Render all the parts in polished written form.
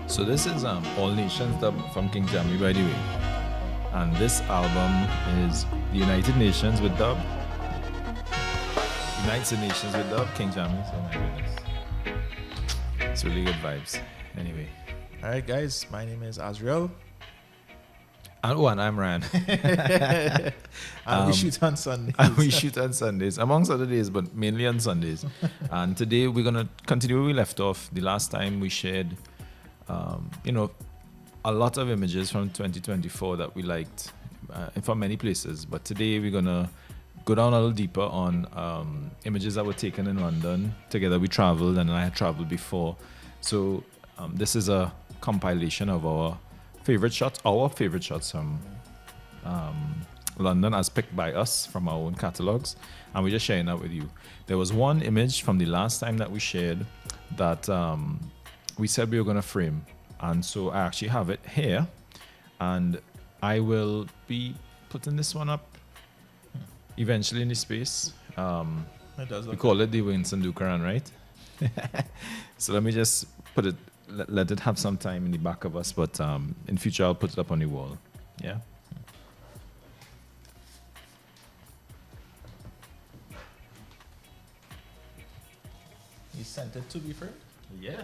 So this is All Nations dub from King Jammy, by the way. And this album is the United Nations with dub. United Nations with dub, King Jammy. So my goodness. It's really good vibes. Anyway. All right, guys. My name is Azriel. And I'm Ryan. And we shoot on Sundays. And we shoot on Sundays, amongst other days, but mainly on Sundays. And today we're going to continue where we left off. The last time we shared, a lot of images from 2024 that we liked from many places. But today we're going to go down a little deeper on images that were taken in London. Together we traveled, and I had traveled before. So this is a compilation of our favorite shots from London as picked by us from our own catalogs, and we're just sharing that with you. There was one image from the last time that we shared that we said we were going to frame, and so I actually have it here, and I will be putting this one up eventually in the space. We call it the Winston Dukaran, right? So let me just put it, let it have some time in the back of us, but in future I'll put it up on the wall. Yeah. You sent it to be framed? Yeah.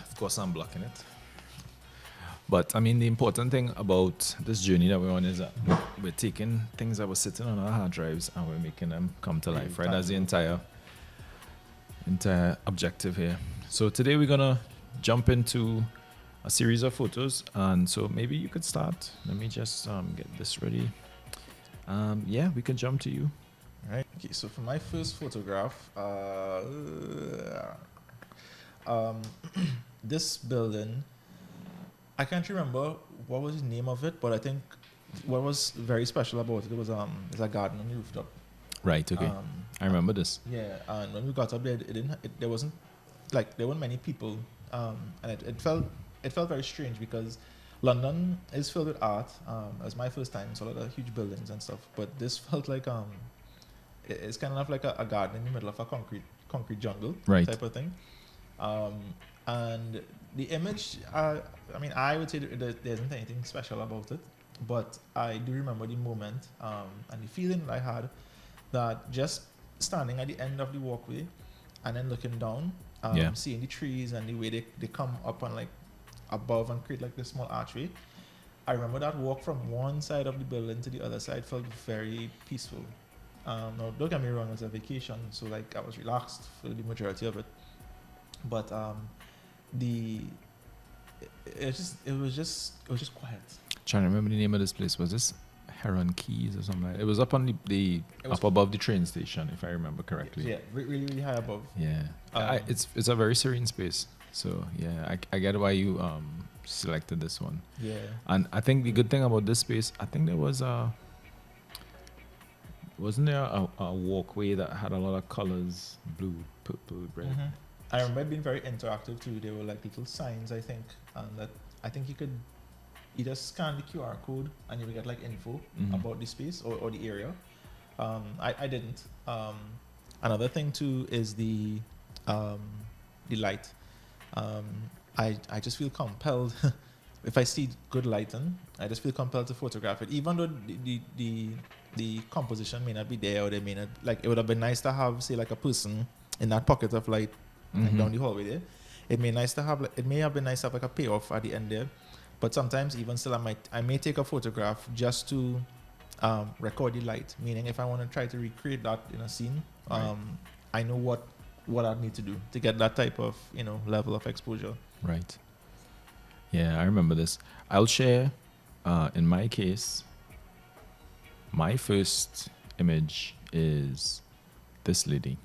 Of course, I'm blocking it. But I mean, the important thing about this journey that we're on is that we're taking things that were sitting on our hard drives and we're making them come to life, right? That's the entire objective here. So today we're gonna jump into a series of photos, and so maybe you could start. Let me just get this ready. Yeah, we can jump to you. All right. Okay. So for my first photograph, this building, I can't remember what was the name of it, but I think what was very special about it was it's a garden on the rooftop. Right. Okay. I remember this. Yeah, and when we got up there, there weren't many people, and it felt very strange because London is filled with art. It was my first time, so a lot of huge buildings and stuff. But this felt like it's kind of like a garden in the middle of a concrete jungle, right, type of thing. And the image, I would say there isn't anything special about it, but I do remember the moment and the feeling that I had that just standing at the end of the walkway and then looking down, seeing the trees and the way they come up and like above and create like this small archway. I remember that walk from one side of the building to the other side felt very peaceful. Now, don't get me wrong, it was a vacation, so like I was relaxed for the majority of it. But it was just quiet. Trying to remember the name of this place. Was this Heron Keys or something like that? It was up on the up above the train station, if I remember correctly. Yeah, really, really high above. Yeah, it's a very serene space. So yeah, I get why you selected this one. Yeah. And I think the good thing about this space, I think there was wasn't there a walkway that had a lot of colors, blue, purple, red. Mm-hmm. I remember it being very interactive too. There were like little signs, I think, and that I think you could either scan the QR code and you would get like info about the space or the area. I didn't. Another thing too is the light. I just feel compelled if I see good lighting. I just feel compelled to photograph it, even though the composition may not be there, or they may not, like, it would have been nice to have, say, like a person in that pocket of light. Like down the hallway there, it may have been nice to have like a payoff at the end there, but sometimes even still I may take a photograph just to record the light, meaning if I want to try to recreate that in a scene, I know what I need to do to get that type of level of exposure. Right. Yeah, I remember this. I'll share in my case, my first image is this lady.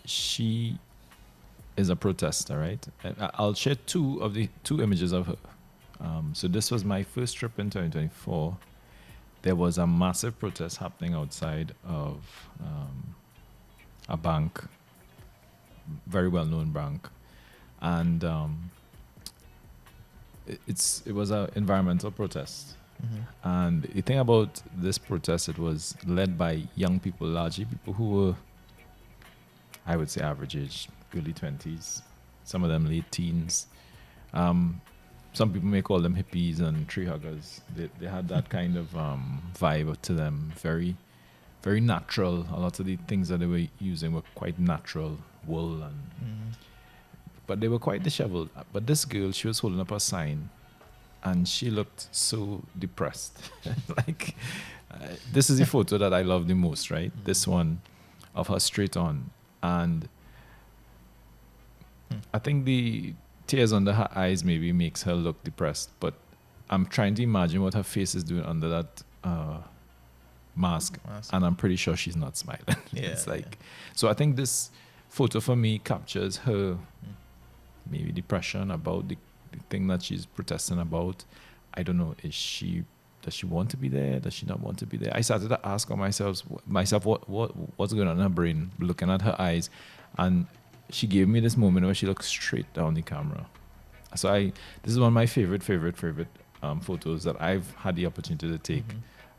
She is a protester, right? And I'll share two images of her. So this was my first trip in 2024, there was a massive protest happening outside of a bank, very well-known bank, and it was an environmental protest. And the thing about this protest, it was led by young people, largely people who were, I would say, average age, early 20s, some of them late teens. Some people may call them hippies and tree huggers. They had that kind of vibe to them, very, very natural. A lot of the things that they were using were quite natural, wool, and but they were quite disheveled. But this girl, she was holding up a sign, and she looked so depressed. Like, this is the photo that I love the most, right? This one of her straight on. And I think the tears under her eyes maybe makes her look depressed, but I'm trying to imagine what her face is doing under that mask, and I'm pretty sure she's not smiling. It's like, so I think this photo for me captures her maybe depression about the thing that she's protesting about. I don't know, does she want to be there? Does she not want to be there? I started to ask myself what's going on in her brain, looking at her eyes, and she gave me this moment where she looked straight down the camera. So this is one of my favorite photos that I've had the opportunity to take,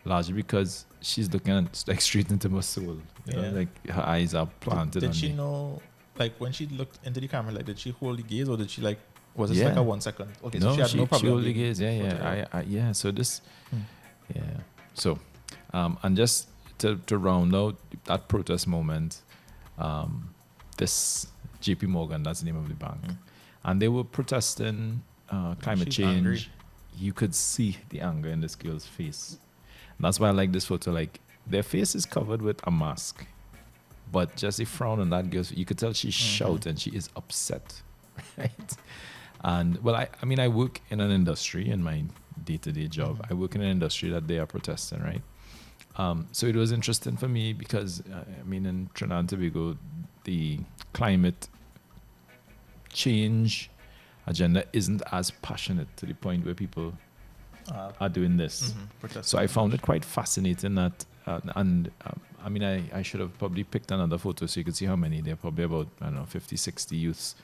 largely because she's looking like straight into my soul. You know, like her eyes are planted. Did she know, like when she looked into the camera, like did she hold the gaze, or did she like, was it like a 1 second? Okay, no, so she had no problem. She held the gaze. Yeah. So this, So, and just to round out that protest moment, this JP Morgan, that's the name of the bank, and they were protesting climate change. Angry. You could see the anger in this girl's face. And that's why I like this photo. Like, their face is covered with a mask, but just a frown on that girl's, you could tell she's shouting. She is upset, right? And well, I mean, I work in an industry in my day-to-day job. I work in an industry that they are protesting, right? So it was interesting for me because, I mean, in Trinidad and Tobago, the climate change agenda isn't as passionate to the point where people are doing this. So I found it quite fascinating that, I mean, I should have probably picked another photo so you could see how many. There are probably about, I don't know, 50, 60 youths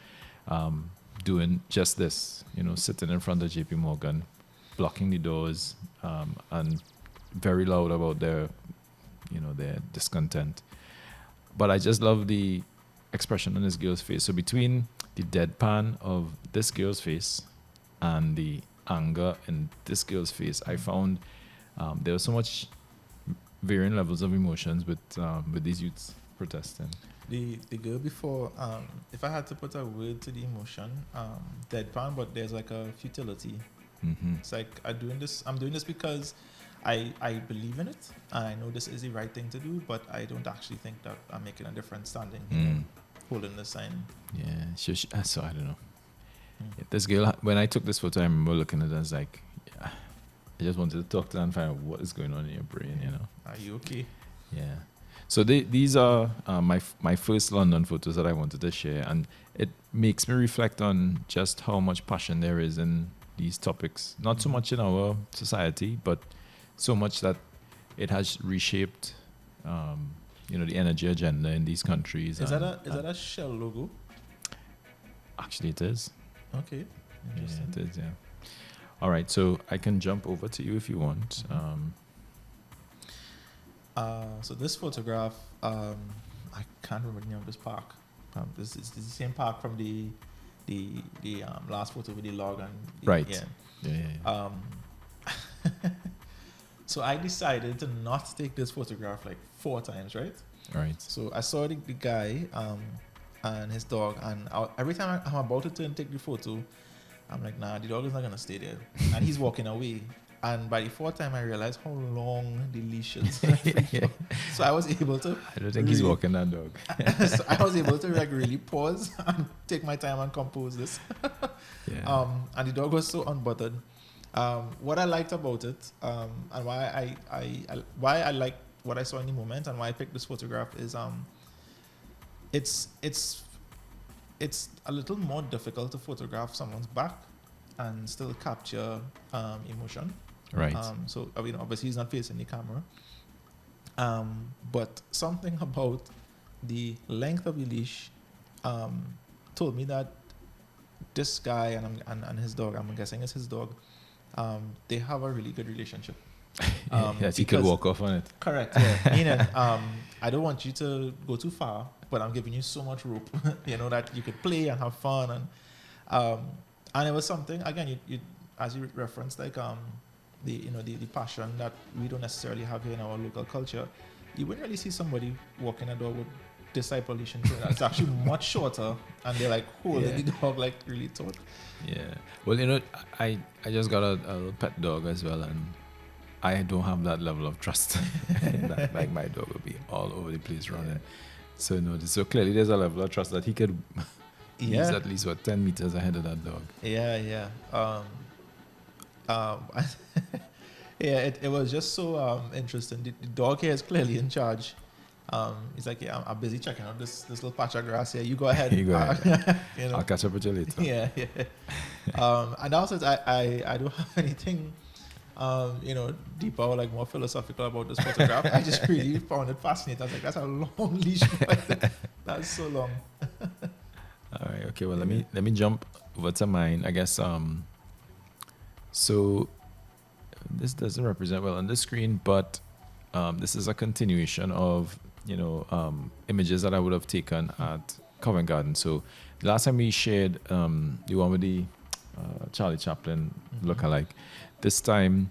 doing just this, you know, sitting in front of JP Morgan, blocking the doors, and very loud about their discontent. But I just love the expression on this girl's face. So between the deadpan of this girl's face and the anger in this girl's face, I found there was so much varying levels of emotions with these youths protesting. The girl before, if I had to put a word to the emotion, deadpan, but there's like a futility. It's like I'm doing this because I believe in it, and I know this is the right thing to do, but I don't actually think that I'm making a difference standing here, holding the sign. Yeah, so I don't know. This girl, when I took this photo, I remember looking at it, I was like, I just wanted to talk to her and find out what is going on in your brain, you know. Are you okay? Yeah. So these are my first London photos that I wanted to share, and it makes me reflect on just how much passion there is in these topics. Not so much in our society, but so much that it has reshaped, the energy agenda in these countries. Is that a Shell logo? Actually, it is. Okay, interesting. Yeah, it is. Yeah. All right, so I can jump over to you if you want. So this photograph, I can't remember the name of this park. This is the same park from the last photo with the log and right. Yeah. So I decided to not take this photograph like 4 times, right? Right. So I saw the guy and his dog, and every time I'm about to turn and take the photo, I'm like, nah, the dog is not gonna stay there, and he's walking away. And by the 4th time, I realized how long the leash is. So I was able to. I don't think he's walking that dog. So I was able to like really pause and take my time and compose this. And the dog was so unbothered. What I liked about it, and why I like what I saw in the moment, and why I picked this photograph is, it's a little more difficult to photograph someone's back and still capture emotion. Right. So I mean, obviously he's not facing the camera. But something about the length of the leash told me that this guy and his dog, I'm guessing it's his dog, they have a really good relationship. Yes, he could walk off on it. Correct. Yeah. Meaning, I don't want you to go too far, but I'm giving you so much rope, that you could play and have fun, and it was something again. You as you referenced, like the passion that we don't necessarily have here in our local culture. You wouldn't really see somebody walking a dog with disciple leash. It's actually much shorter, and they're like holding the dog like really taut. Yeah. Well, I just got a little pet dog as well, and I don't have that level of trust. That, like my dog will be all over the place running. So clearly there's a level of trust that he could. He's at least 10 meters ahead of that dog. Yeah. It was just so interesting. The dog here is clearly in charge. He's like, yeah, I'm busy checking out this little patch of grass here. You go ahead. You go ahead. I'll catch up with you later. Yeah. And also, I don't have anything, deeper or like more philosophical about this photograph. I just really found it fascinating. I was like, that's a long leash. That's so long. All right. Okay. Well, let me jump over to mine. I guess. So this doesn't represent well on the screen, but this is a continuation of images that I would have taken at Covent Garden. So the last time we shared the one with the Charlie Chaplin lookalike. This time,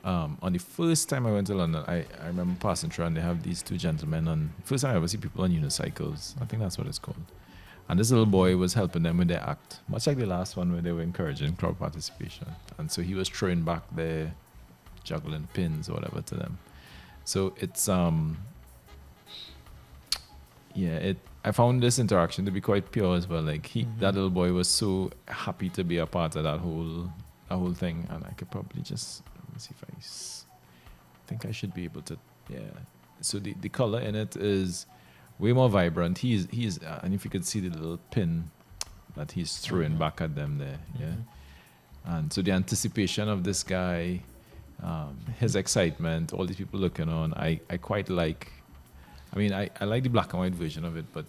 on the first time I went to London, I remember passing through and they have these two gentlemen on. First time I ever see people on unicycles. I think that's what it's called. And this little boy was helping them with their act, much like the last one where they were encouraging crowd participation. And so he was throwing back their juggling pins or whatever to them. So it's I found this interaction to be quite pure as well. Like that little boy was so happy to be a part of that whole thing, and I could probably just let me see if I think I should be able to. Yeah. So the color in it is way more vibrant. He's and if you could see the little pin that he's throwing back at them there, and so the anticipation of this guy, his excitement, all these people looking on, I quite like. I mean, I like the black and white version of it, but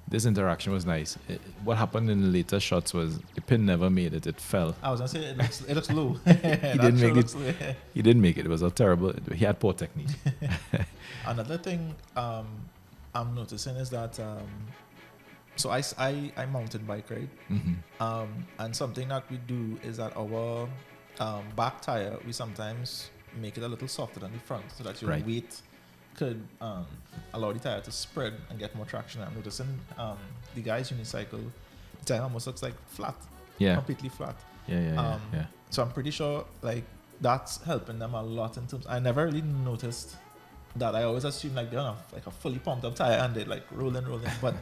this interaction was nice. What happened in the later shots was the pin never made it; it fell. I was gonna say it looks low. He didn't make it. He didn't make it. It was a terrible. He had poor technique. Another thing I'm noticing is that so I mountain bike, right? And something that we do is that our back tire, we sometimes make it a little softer than the front so that your weight could allow the tire to spread and get more traction. I'm noticing the guy's unicycle, the tire almost looks like flat, completely flat. Yeah. So I'm pretty sure like that's helping them a lot in terms. I never really noticed that. I always assume like they're on a fully pumped up tire and they're like rolling, but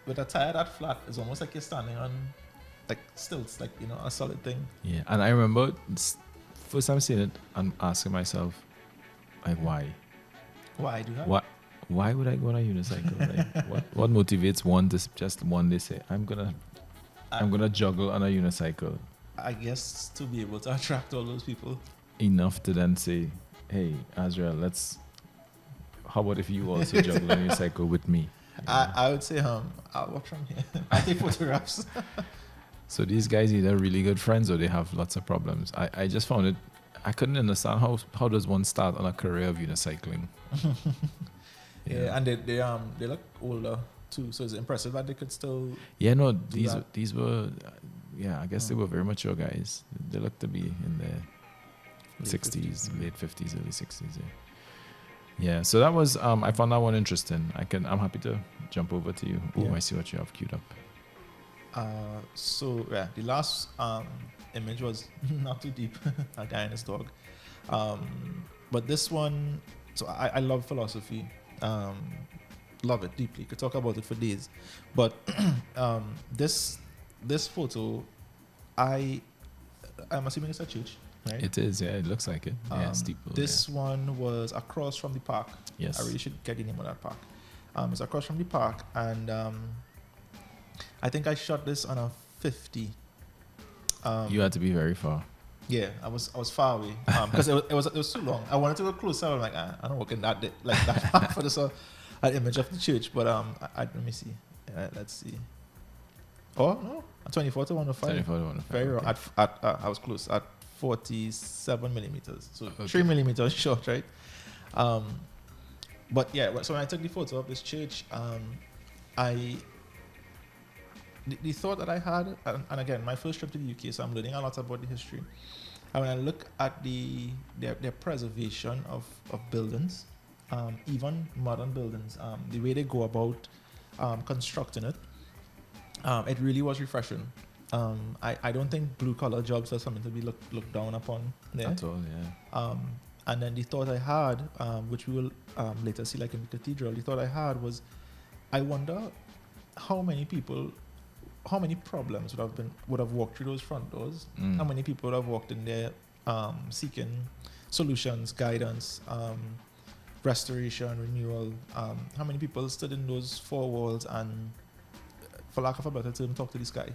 with a tire that flat, it's almost like you're standing on like stilts, like a solid thing. Yeah, and I remember first time seeing it and asking myself, like, why? Why do that? Why would I go on a unicycle? Like, what motivates one to just one day say, I'm gonna juggle on a unicycle? I guess to be able to attract all those people. Enough to then say, hey, Azriel, how about if you also juggle on your cycle with me? I would say, I'll watch from here. I take photographs. So these guys either really good friends or they have lots of problems. I just found it. I couldn't understand how does one start on a career of unicycling. And they look older too, so it's impressive that they could still. Yeah, no, these were, I guess they were very mature guys. They looked to be in their 60s, late 50s, early 60s. Yeah. So that was I found that one interesting. I'm happy to jump over to you. I see what you have queued up. The last image was not too deep, a guy and his dog. But this one, so I love philosophy, love it deeply. Could talk about it for days. But this photo, I'm assuming it's a church, right? It is, yeah. It looks like it. Steeple. This one was across from the park. Yes. I really should get the name of that park. It's across from the park, and I think I shot this on a 50. You had to be very far. Yeah, I was far away because it was too long. I wanted to go closer. I'm like, I don't work in that like that far for this an image of the church. But let me see. Let's see. Oh no, 24 to 105. 24 to 105. Very wrong. Okay. I was close at 47 millimeters, so Okay. 3 millimeters short, right? But yeah, so when I took the photo of this church, I the thought that I had, and again, my first trip to the UK, so I'm learning a lot about the history. And when I look at their preservation of buildings, even modern buildings, the way they go about constructing it, it really was refreshing. I don't think blue collar jobs are something to be looked down upon there. That's all, yeah. And then the thought I had, which we will later see like in the cathedral, the thought I had was, I wonder how many problems would have walked through those front doors. Mm. How many people would have walked in there seeking solutions, guidance, restoration, renewal. How many people stood in those four walls and, for lack of a better term, talk to the sky?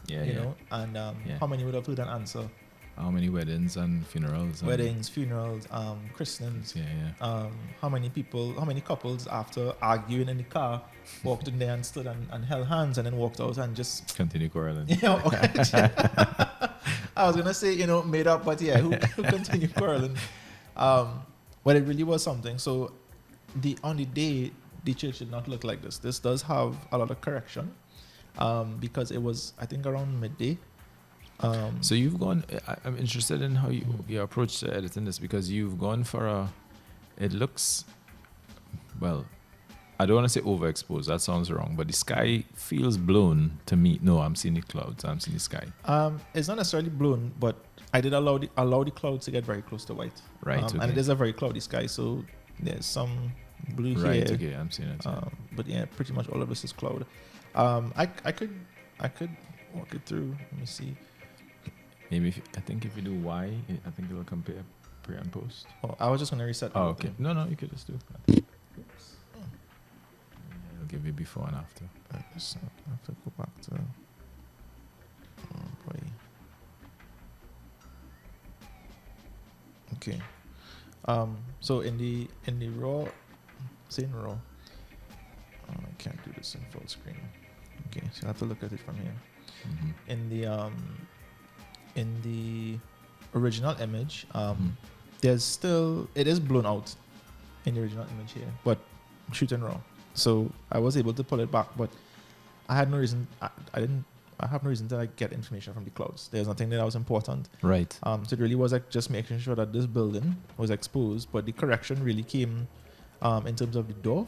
Yeah, you yeah. know, and Yeah. how many would have heard an answer? How many weddings and funerals? And Weddings, funerals, christenings. Yeah, yeah. How many couples after arguing in the car walked in there and stood and held hands and then walked out and just, Continue quarreling. you know, I was gonna say, you know, made up, but yeah, who continued quarreling? But it really was something. So on the day, the church did not look like this. This does have a lot of correction, because it was, I think, around midday. So you've gone. I'm interested in how you approach editing this, because you've gone for it looks, well, I don't want to say overexposed. That sounds wrong, but the sky feels blown to me. No, I'm seeing the clouds. I'm seeing the sky. It's not necessarily blown, but I did allow the clouds to get very close to white. Right. Okay. And it is a very cloudy sky, so there's some blue Right. here. Okay. I'm seeing it. Yeah. But yeah, pretty much all of this is cloud. I could walk it through. Let me see. Maybe I think if you do Y, I think it'll compare pre and post. Oh, I was just gonna reset. Oh, okay. No, you could just do that. Oops. It'll give you before and after. I have to go back to. Oh boy. Okay. So in the raw, say in raw. Oh, I can't do this in full screen. Okay, so I have to look at it from here. Mm-hmm. In the original image, Mhm. it is blown out in the original image here, but shoot and raw. So I was able to pull it back, but I had no reason. I have no reason to like get information from the clouds. There's nothing that was important. Right. So it really was like just making sure that this building was exposed, but the correction really came in terms of the door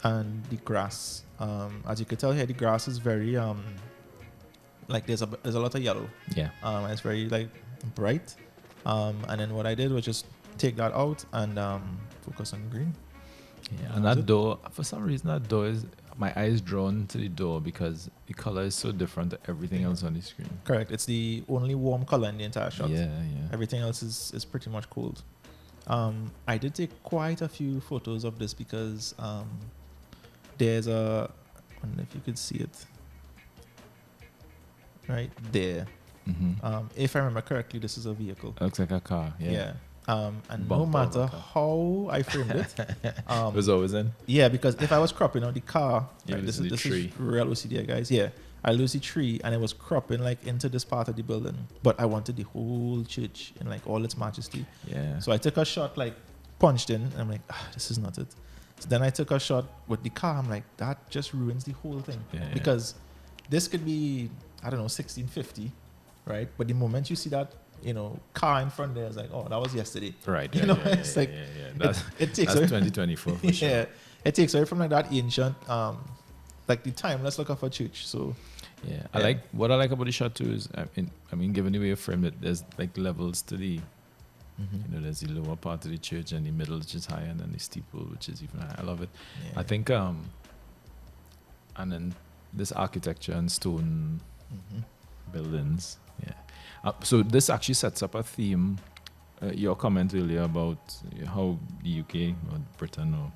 and the grass. As you could tell here, the grass is very like there's a lot of yellow. Yeah. And it's very like bright. And then what I did was just take that out and focus on green. Yeah. And that door, for some reason, that door is my eye is drawn to the door because the color is so different to everything else on the screen. Correct. It's the only warm color in the entire shot. Yeah, yeah. Everything else is pretty much cold. I did take quite a few photos of this because there's I don't know if you could see it right there. Mm-hmm. If I remember correctly, this is a vehicle. It looks like a car. Yeah. Yeah. And no Bumper of a matter car. how I framed it, It was always in. yeah, because if I was cropping out the car, Yeah, right, this this is the is tree. real OCD, guys. Yeah, I lose the tree, and it was cropping like into this part of the building, but I wanted the whole church in like all its majesty. Yeah. So I took a shot, like punched in, and I'm like, this is not it. So then I took a shot with the car. I'm like, that just ruins the whole thing, Yeah, yeah. because this could be, I don't know, 1650, right? But the moment you see that, car in front there, it's like, oh, that was yesterday. Right. You Yeah, know, yeah, it's yeah, like, yeah, yeah. That's, It takes that's away, 2024 for sure. yeah, it takes away from like that ancient, like the timeless look of a church. So Yeah, Yeah. what I like about the shot too is, I mean, given the way you framed it, there's like levels to the, there's the lower part of the church and the middle, which is higher, and then the steeple, which is even higher. I love it. yeah. I think, and then this architecture and stone Mhm. buildings. Yeah. So this actually sets up a theme. Your comment earlier about how the UK or Britain or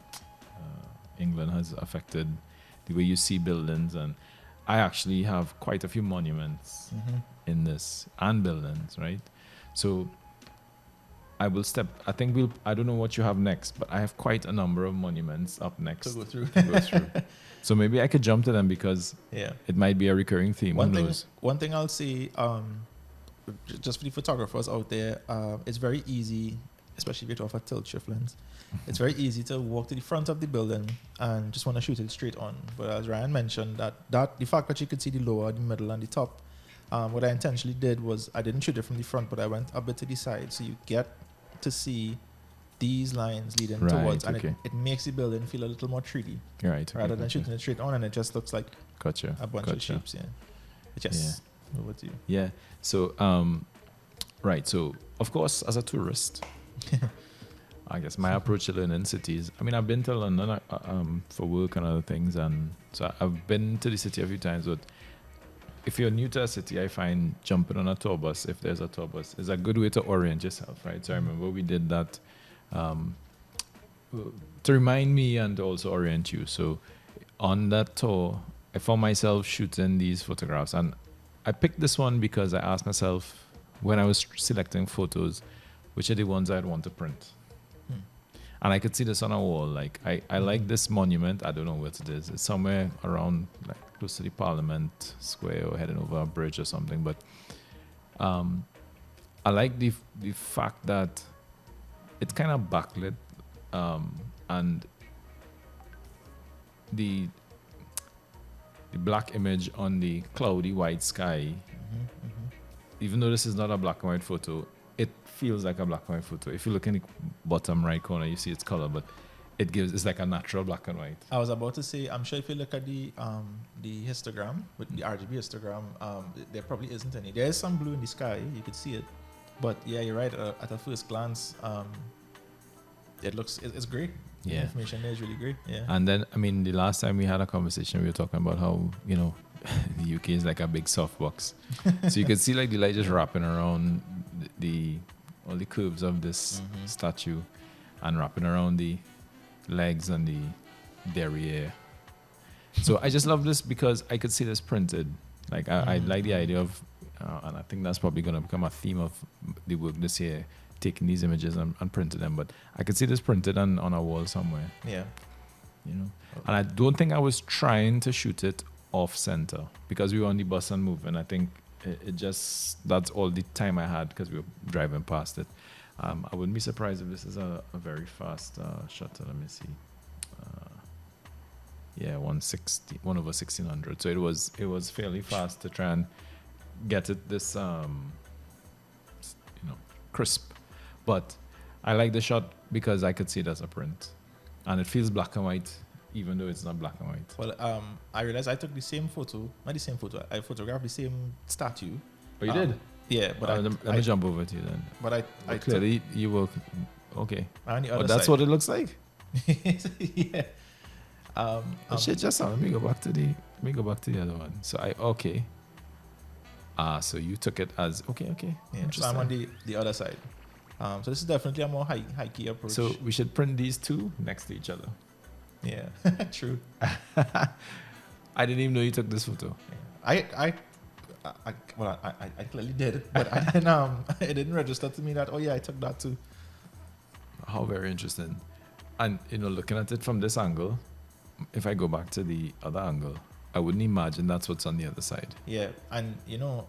England has affected the way you see buildings, and I actually have quite a few monuments Mhm. in this and buildings, right? So I will step. I think we'll. I don't know what you have next, but I have quite a number of monuments up next To go through. to go through. So maybe I could jump to them because Yeah. it might be a recurring theme. Who knows? One thing I'll say, just for the photographers out there, it's very easy, especially if you have a tilt shift lens. It's very easy to walk to the front of the building and just want to shoot it straight on. But as Ryan mentioned, that the fact that you could see the lower, the middle, and the top, what I intentionally did was I didn't shoot it from the front, but I went a bit to the side, so you get to see these lines leading Right, towards, and okay. it makes the building feel a little more 3D Right. rather than shooting it straight on, and it just looks like Gotcha. a bunch of shapes. Yeah. Yes. Over to you. Yeah. So, right. So, of course, as a tourist, I guess my approach to learning cities. I mean, I've been to London for work and other things, and so I've been to the city a few times. But if you're new to a city, I find jumping on a tour bus, if there's a tour bus, is a good way to orient yourself, right? So I remember we did that to remind me and to also orient you. So on that tour, I found myself shooting these photographs, and I picked this one because I asked myself when I was selecting photos, which are the ones I'd want to print. And I could see this on a wall. Like I like this monument. I don't know what it is. It's somewhere around like close to the Parliament Square or heading over a bridge or something. But I like the fact that it's kind of backlit, and the black image on the cloudy white sky. Even though this is not a black and white photo, it feels like a black and white photo. If you look in the bottom right corner, you see its color, but it's like a natural black and white. I was about to say, I'm sure if you look at the histogram, with the RGB histogram, there probably isn't any. There is some blue in the sky, you could see it. But yeah, you're right, at a first glance, it's great. Yeah. The information there is really great. Yeah. And then, I mean, the last time we had a conversation, we were talking about how, the UK is like a big softbox. So you could see like the light just wrapping around all the curves of this statue and wrapping around the legs and the derriere. So I just love this because I could see this printed. Like I like the idea of, and I think that's probably going to become a theme of the work this year, taking these images and printing them. But I could see this printed on a wall somewhere. Yeah. And I don't think I was trying to shoot it off center because we were on the bus and moving. I think that's all the time I had because we were driving past it. I wouldn't be surprised if this is a very fast shutter. Let me see. 160, 1/1600. So it was fairly fast to try and get it this crisp. But I like the shot because I could see it as a print, and it feels black and white even though it's not black and white. Well, I realized I took the same photo, not the same photo. I photographed the same statue. Oh, you did? Yeah, but let me jump over to you then. But I clearly you were okay. On the other but that's side. what it looks like. Yeah. Shit, just let me go back to the other one. So okay. So you took it as okay. Yeah, so I'm on the other side. So this is definitely a more high key approach. So we should print these two next to each other. Yeah, true. I didn't even know you took this photo. Yeah. I clearly did, but I didn't, it didn't register to me that, oh yeah, I took that too. How very interesting. And, looking at it from this angle, if I go back to the other angle, I wouldn't imagine that's what's on the other side. Yeah, and,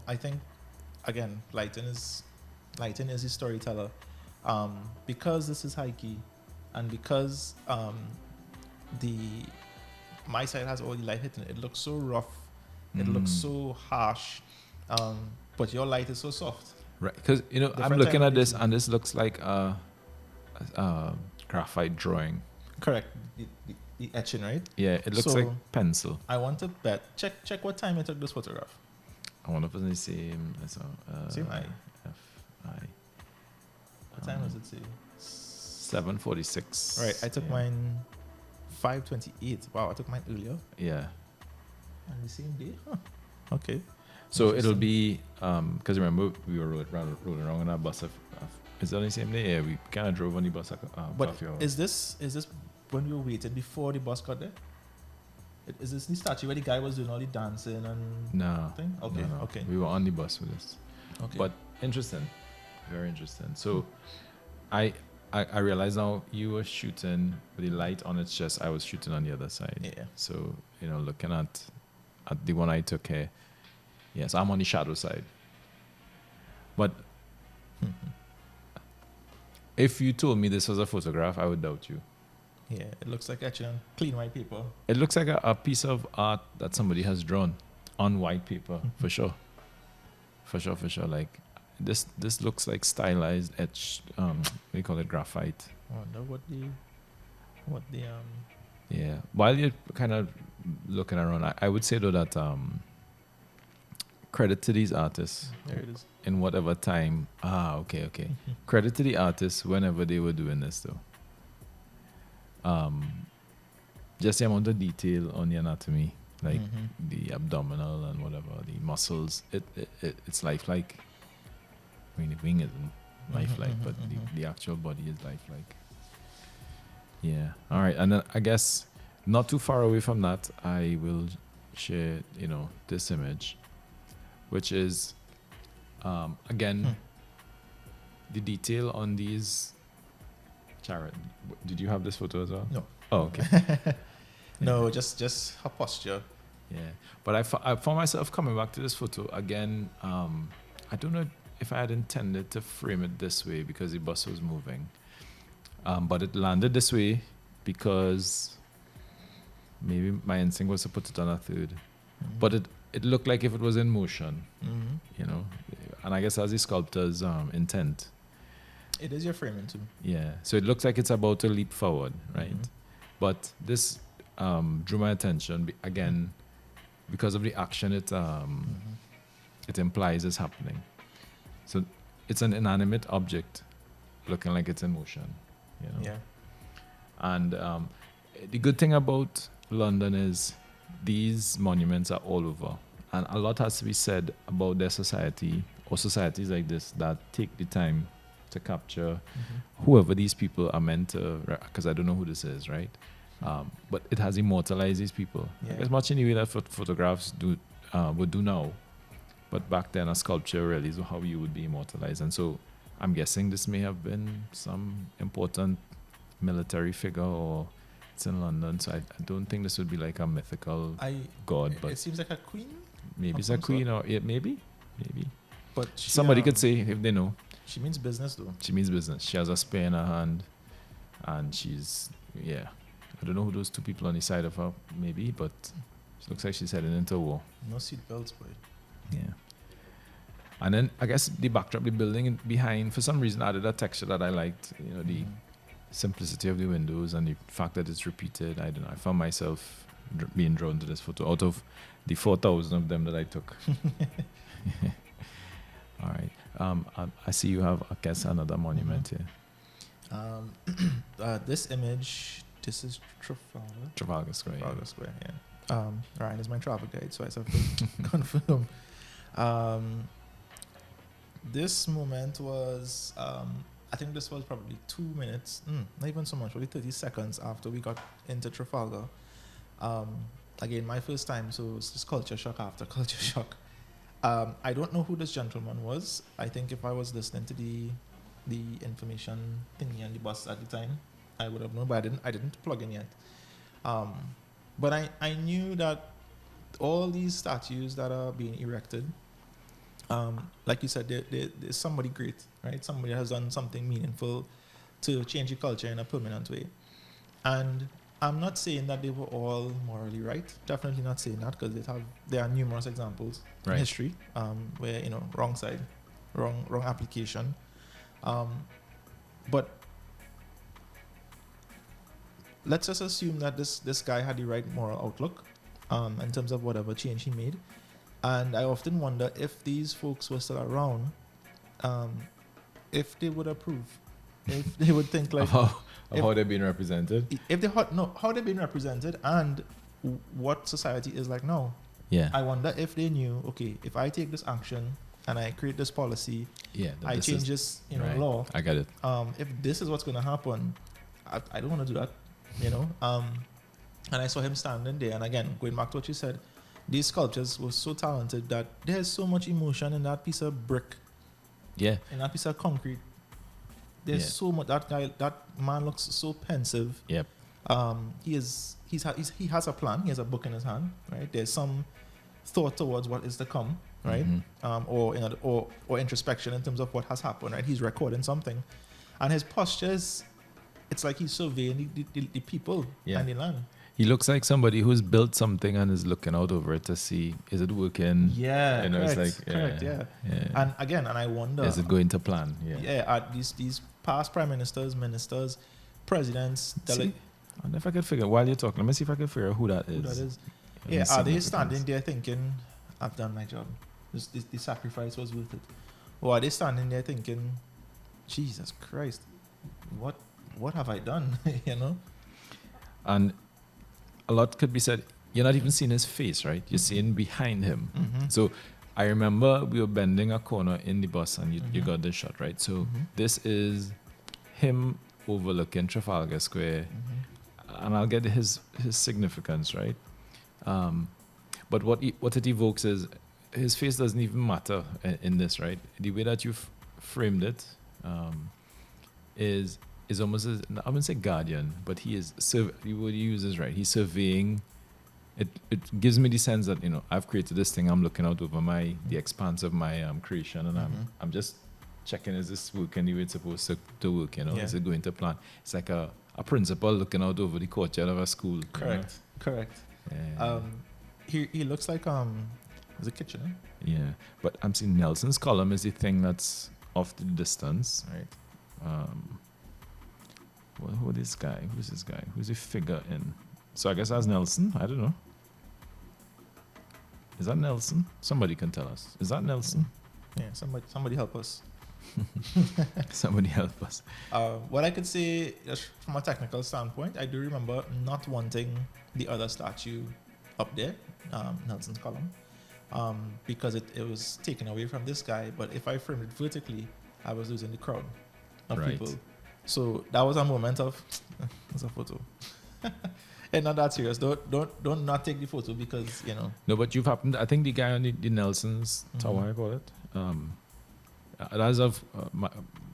I think, again, lighting is the storyteller. Because this is high key, and because my side has all the light hitting it, it looks so rough, it looks so harsh, but your light is so soft. Right, because I'm looking at this and this looks like a graphite drawing. Correct, the etching, right? Yeah, it looks like pencil. I want to bet. Check what time I took this photograph. I wonder if it's the same. Same eye. F-I. What time was it? 7:46. Right, I took mine 5:28. Wow, I took mine earlier. Yeah. On the same day? Huh. Okay. So it'll be, because remember, we were rolling around on our bus. Is that on the same day? Yeah, we kind of drove on the bus. But is this when we were waiting before the bus got there? Is this the statue where the guy was doing all the dancing and no thing? Okay, no. okay. We were on the bus with this. Okay. But interesting. Very interesting. So I realize now you were shooting with the light on its chest. I was shooting on the other side. Yeah. So, looking at the one I took here, yes, I'm on the shadow side. But if you told me this was a photograph, I would doubt you. Yeah, it looks like etching on clean white paper. It looks like a piece of art that somebody has drawn on white paper, for sure. For sure. Like, this looks like stylized etched, we call it graphite. I wonder what the Yeah. While you're kind of looking around, I would say though that credit to these artists there it is. in whatever time. Okay. Credit to the artists whenever they were doing this though. Just the amount of detail on the anatomy, like the abdominal and whatever, the muscles. It's lifelike. I mean, the wing isn't lifelike, but the actual body is lifelike. Yeah. All right. And then I guess not too far away from that, I will share, this image, which is, again, the detail on these. Jared, did you have this photo as well? No. Oh, okay. No, just her posture. Yeah. But I found myself coming back to this photo again. I don't know if I had intended to frame it this way because the bus was moving. But it landed this way because maybe my instinct was to put it on a third. But it looked like if it was in motion, and I guess that's the sculptor's intent. It is your framing too. Yeah. So it looks like it's about to leap forward, right? But this drew my attention again because of the action it implies is happening. So it's an inanimate object looking like it's in motion. Yeah. And the good thing about London is these monuments are all over. And a lot has to be said about their society or societies like this that take the time to capture whoever these people are meant to, because I don't know who this is, right? But it has immortalized these people. Yeah. As much in the way that photographs would do now. But back then, a sculpture really is how you would be immortalized. And so I'm guessing this may have been some important military figure or it's in London. So I don't think this would be like a mythical god. But it seems like a queen. Maybe it's a queen or maybe. But somebody could say if they know. She means business though. She means business. She has a spear in her hand and she's, I don't know who those two people on the side of her maybe, but she looks like she's heading into war. No seatbelts, boy. Yeah. And then I guess the backdrop, the building behind, for some reason added a texture that I liked. The simplicity of the windows and the fact that it's repeated. I don't know. I found myself being drawn to this photo out of the 4,000 of them that I took. All right. I see you have, I guess, another monument here. This image, this is Trafalgar. Trafalgar Square. Trafalgar Square, yeah. Ryan is my travel guide, so I have to confirm. This moment was, I think this was probably 2 minutes, not even so much, probably 30 seconds after we got into Trafalgar. Again, my first time, so it's just culture shock after culture shock. I don't know who this gentleman was. I think if I was listening to the information thingy on the bus at the time, I would have known, but I didn't plug in yet. But I knew that all these statues that are being erected, like you said, there's somebody great, right? Somebody has done something meaningful to change the culture in a permanent way. And I'm not saying that they were all morally right. Definitely not saying that, because there are numerous examples in history where wrong side, wrong application. But let's just assume that this guy had the right moral outlook in terms of whatever change he made. And I often wonder if these folks were still around, if they would approve, if they would think like how they're being represented. If they how they're being represented and what society is like now. Yeah. I wonder if they knew, okay, if I take this action and I create this policy, I change this law. I get it. If this is what's going to happen, I don't want to do that, And I saw him standing there, and again, going back to what you said, these sculptures were so talented that there's so much emotion in that piece of brick Yeah. in that piece of concrete. There's Yeah. so much. That man looks so pensive. Yep. He has a plan. He has a book in his hand, right? There's some thought towards what is to come, right? Or introspection in terms of what has happened, right? He's recording something, and his postures, it's like he's surveying the people and the land. He looks like somebody who's built something and is looking out over it to see, is it working? Yeah, you know, correct, it's like, correct, yeah. And again, I wonder, is it going to plan? These past prime ministers, presidents, See, I wonder if I could figure, while you're talking, let me see if I can figure out who that is. who that is. Let me Yeah, see are they if it standing comes. there thinking, I've done my job, the sacrifice was worth it? Or are they standing there thinking, Jesus Christ, what have I done? You know? And a lot could be said. You're not even seeing his face, right? You're seeing behind him. So I remember we were bending a corner in the bus and you got this shot, right? So this is him overlooking Trafalgar Square. And I'll get his significance, right? But what it evokes is his face doesn't even matter in this, right? The way that you've framed it is almost as, I wouldn't say guardian, but he is what he uses, right? He's surveying. It gives me the sense that, you know, I've created this thing. I'm looking out over the expanse of my creation, and I'm just checking, is this working the way it's supposed to work? You know, is it going to plan? It's like a principal looking out over the courtyard of a school. Correct. Yeah. He looks like is it Kitchener? Yeah, but I'm seeing Nelson's column is the thing that's off the distance. Right. Who's this guy? Who's the figure in? So I guess that's Nelson. I don't know. Is that Nelson? Somebody can tell us. Is that Nelson? Yeah. Somebody help us. Somebody help us. What I could say, just from a technical standpoint, I do remember not wanting the other statue up there, Nelson's column, because it was taken away from this guy. But if I framed it vertically, I was losing the crowd of people. So that was a moment of, there's a photo. And not that serious. Don't not take the photo because, you know. No, but you've happened. I think the guy on the Nelson's tower, I call it. That's of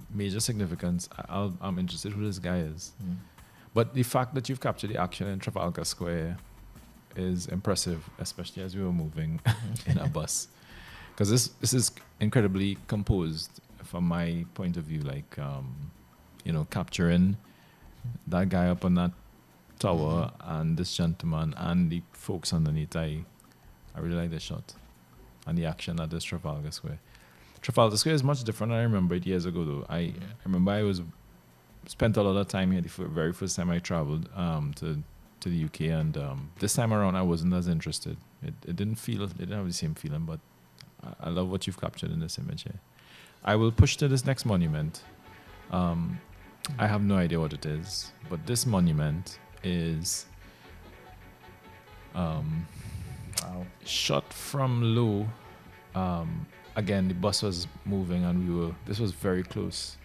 major significance. I'm interested who this guy is. But the fact that you've captured the action in Trafalgar Square is impressive, especially as we were moving in a bus. Because this is incredibly composed from my point of view, like, you know, capturing that guy up on that tower and this gentleman and the folks underneath. I really like this shot and the action at this Trafalgar Square. Trafalgar Square is much different. I remember it years ago, though. I remember I spent a lot of time here the very first time I traveled to the UK, and this time around I wasn't as interested. It didn't have the same feeling, but I love what you've captured in this image here. I will push to this next monument. I have no idea what it is, but this monument is shot from low. Again, the bus was moving and this was very close.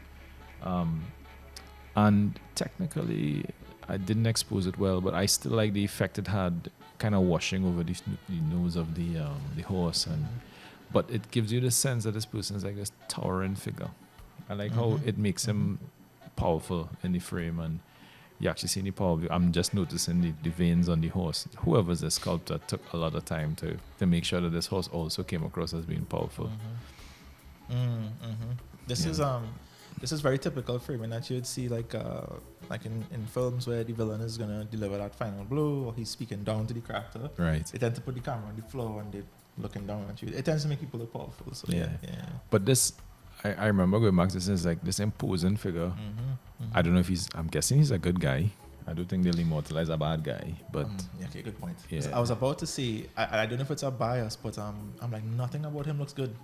And technically, I didn't expose it well, but I still like the effect it had kind of washing over the nose of the horse. But it gives you the sense that this person is like this towering figure. I like how it makes him powerful in the frame, and you actually see the power. I'm just noticing the veins on the horse. Whoever's the sculptor took a lot of time to make sure that this horse also came across as being powerful. This is very typical framing that you would see like in films where the villain is gonna deliver that final blow, or he's speaking down to the character. Right. They tend to put the camera on the floor and they're looking down at you. It tends to make people look powerful. So yeah. But this, I remember going back, this is like this imposing figure. I don't know if I'm guessing he's a good guy. I don't think they'll immortalize a bad guy, but okay, good point. Yeah. I was about to say, I don't know if it's a bias, but I'm like, nothing about him looks good.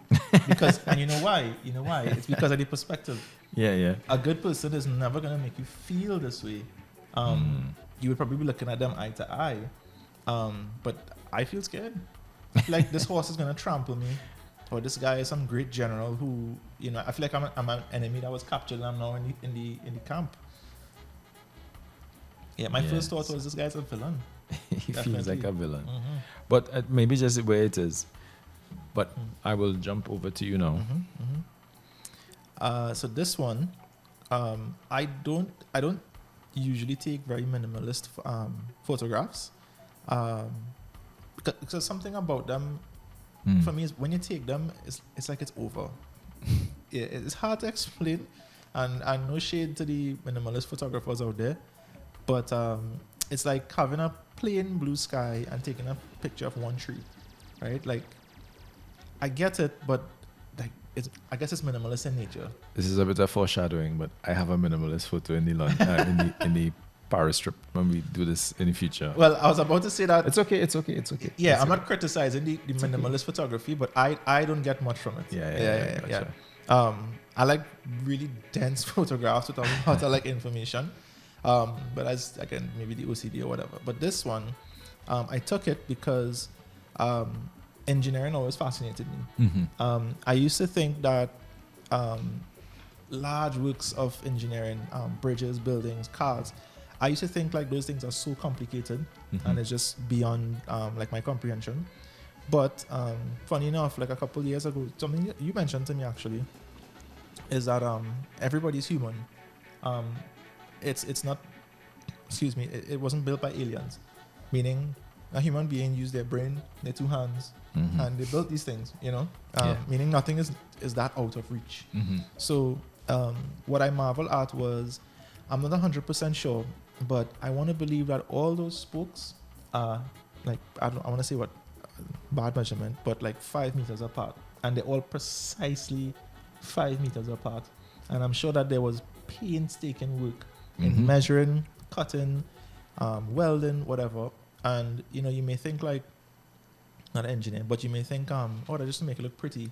Because, and you know why? It's because of the perspective. Yeah. A good person is never going to make you feel this way. You would probably be looking at them eye to eye. But I feel scared. Like this horse is going to trample me. Or this guy is some great general who, you know, I feel like I'm an enemy that was captured and I'm now in the camp. Yeah, my first thought was this guy's a villain. He feels like a villain. But maybe just the way it is. But I will jump over to you now. So this one, I don't usually take very minimalist photographs, um, because something about them for me is when you take them, it's like it's over. Yeah, it's hard to explain, and no shade to the minimalist photographers out there, but it's like having a plain blue sky and taking a picture of one tree, right? Like, I get it, but like I guess it's minimalist in nature. This is a bit of foreshadowing, but I have a minimalist photo in the in the Paris trip when we do this in the future. Well, I was about to say that. It's okay. Yeah, It's I'm okay. not criticizing the minimalist photography, but I don't get much from it. Yeah. Gotcha. I like really dense photographs with a lot of like information. But as again, maybe the OCD or whatever. But this one, I took it because engineering always fascinated me. I used to think that large works of engineering, bridges, buildings, cars, I used to think like those things are so complicated and it's just beyond like my comprehension. But funny enough, like a couple years ago, something you mentioned to me actually is that everybody's human. It's not, excuse me, it wasn't built by aliens, meaning a human being used their brain, their two hands, and they built these things, you know, meaning nothing is that out of reach. So what I marvel at was, I'm not 100% sure, but I want to believe that all those spokes are like, I want to say what, bad measurement, but like 5 meters apart, and they're all precisely 5 meters apart. And I'm sure that there was painstaking work in measuring, cutting, welding, whatever. And you know, you may think like, not an engineer, but you may think, oh, they're just to make it look pretty.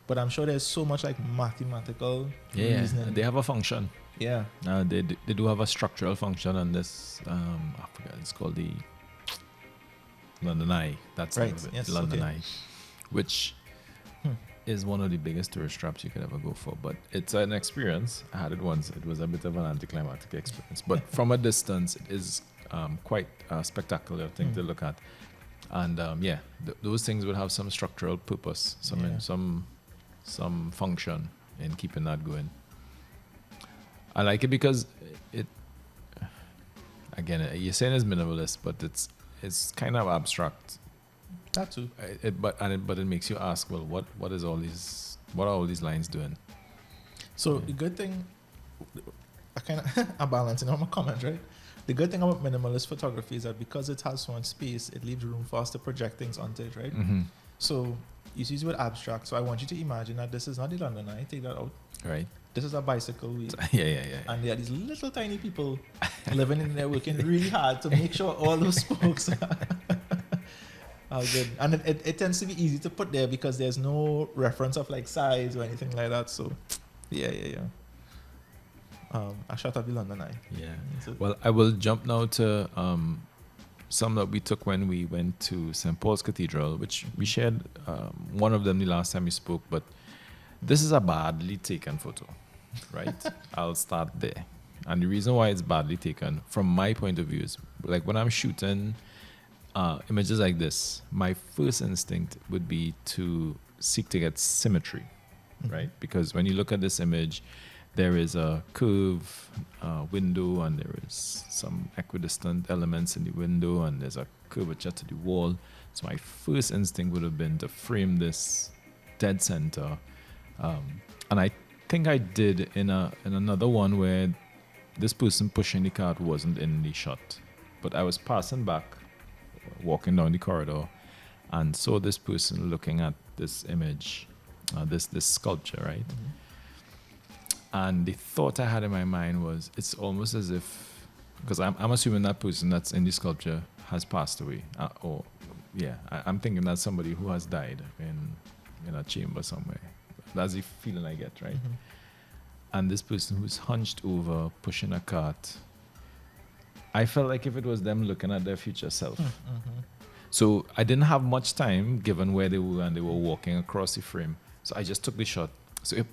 But I'm sure there's so much like mathematical reasoning. They have a function. Yeah. They do have a structural function on this. I forget, it's called the London Eye. That's the name Right. of it, Yes. London Okay. Eye, which is one of the biggest tourist traps you could ever go for. But it's an experience. I had it once. It was a bit of an anticlimactic experience. But from a distance, it is quite a spectacular thing to look at. And those things would have some structural purpose, some function in keeping that going. I like it because it, again, you're saying it's minimalist, but it's kind of abstract. That too. But it makes you ask, well, what are all these lines doing? So the good thing, I kind of I'm balancing on my comment, right? The good thing about minimalist photography is that because it has so much space, it leaves room for us to project things onto it, right? So you use the word abstract. So I want you to imagine that this is not the London Eye. Take that out. Right. This is a bicycle wheel. Yeah. And there are these little tiny people living in there working really hard to make sure all those spokes are good. And it tends to be easy to put there because there's no reference of like size or anything like that. So yeah. I shot up the London Eye. Yeah. So, Well, I will jump now to some that we took when we went to St. Paul's Cathedral, which we shared one of them the last time we spoke, but this is a badly taken photo, right? I'll start there. And the reason why it's badly taken, from my point of view, is like when I'm shooting images like this, my first instinct would be to seek to get symmetry, right? Because when you look at this image, there is a curve window, and there is some equidistant elements in the window, and there's a curvature to the wall. So my first instinct would have been to frame this dead center. And I think I did in another one where this person pushing the cart wasn't in the shot, but I was passing back, walking down the corridor, and saw this person looking at this image, this sculpture, right? And the thought I had in my mind was, it's almost as if, because I'm assuming that person that's in the sculpture has passed away, I'm thinking that's somebody who has died in a chamber somewhere. That's the feeling I get, right? And this person who's hunched over, pushing a cart, I felt like if it was them looking at their future self. So I didn't have much time, given where they were and they were walking across the frame. So I just took the shot.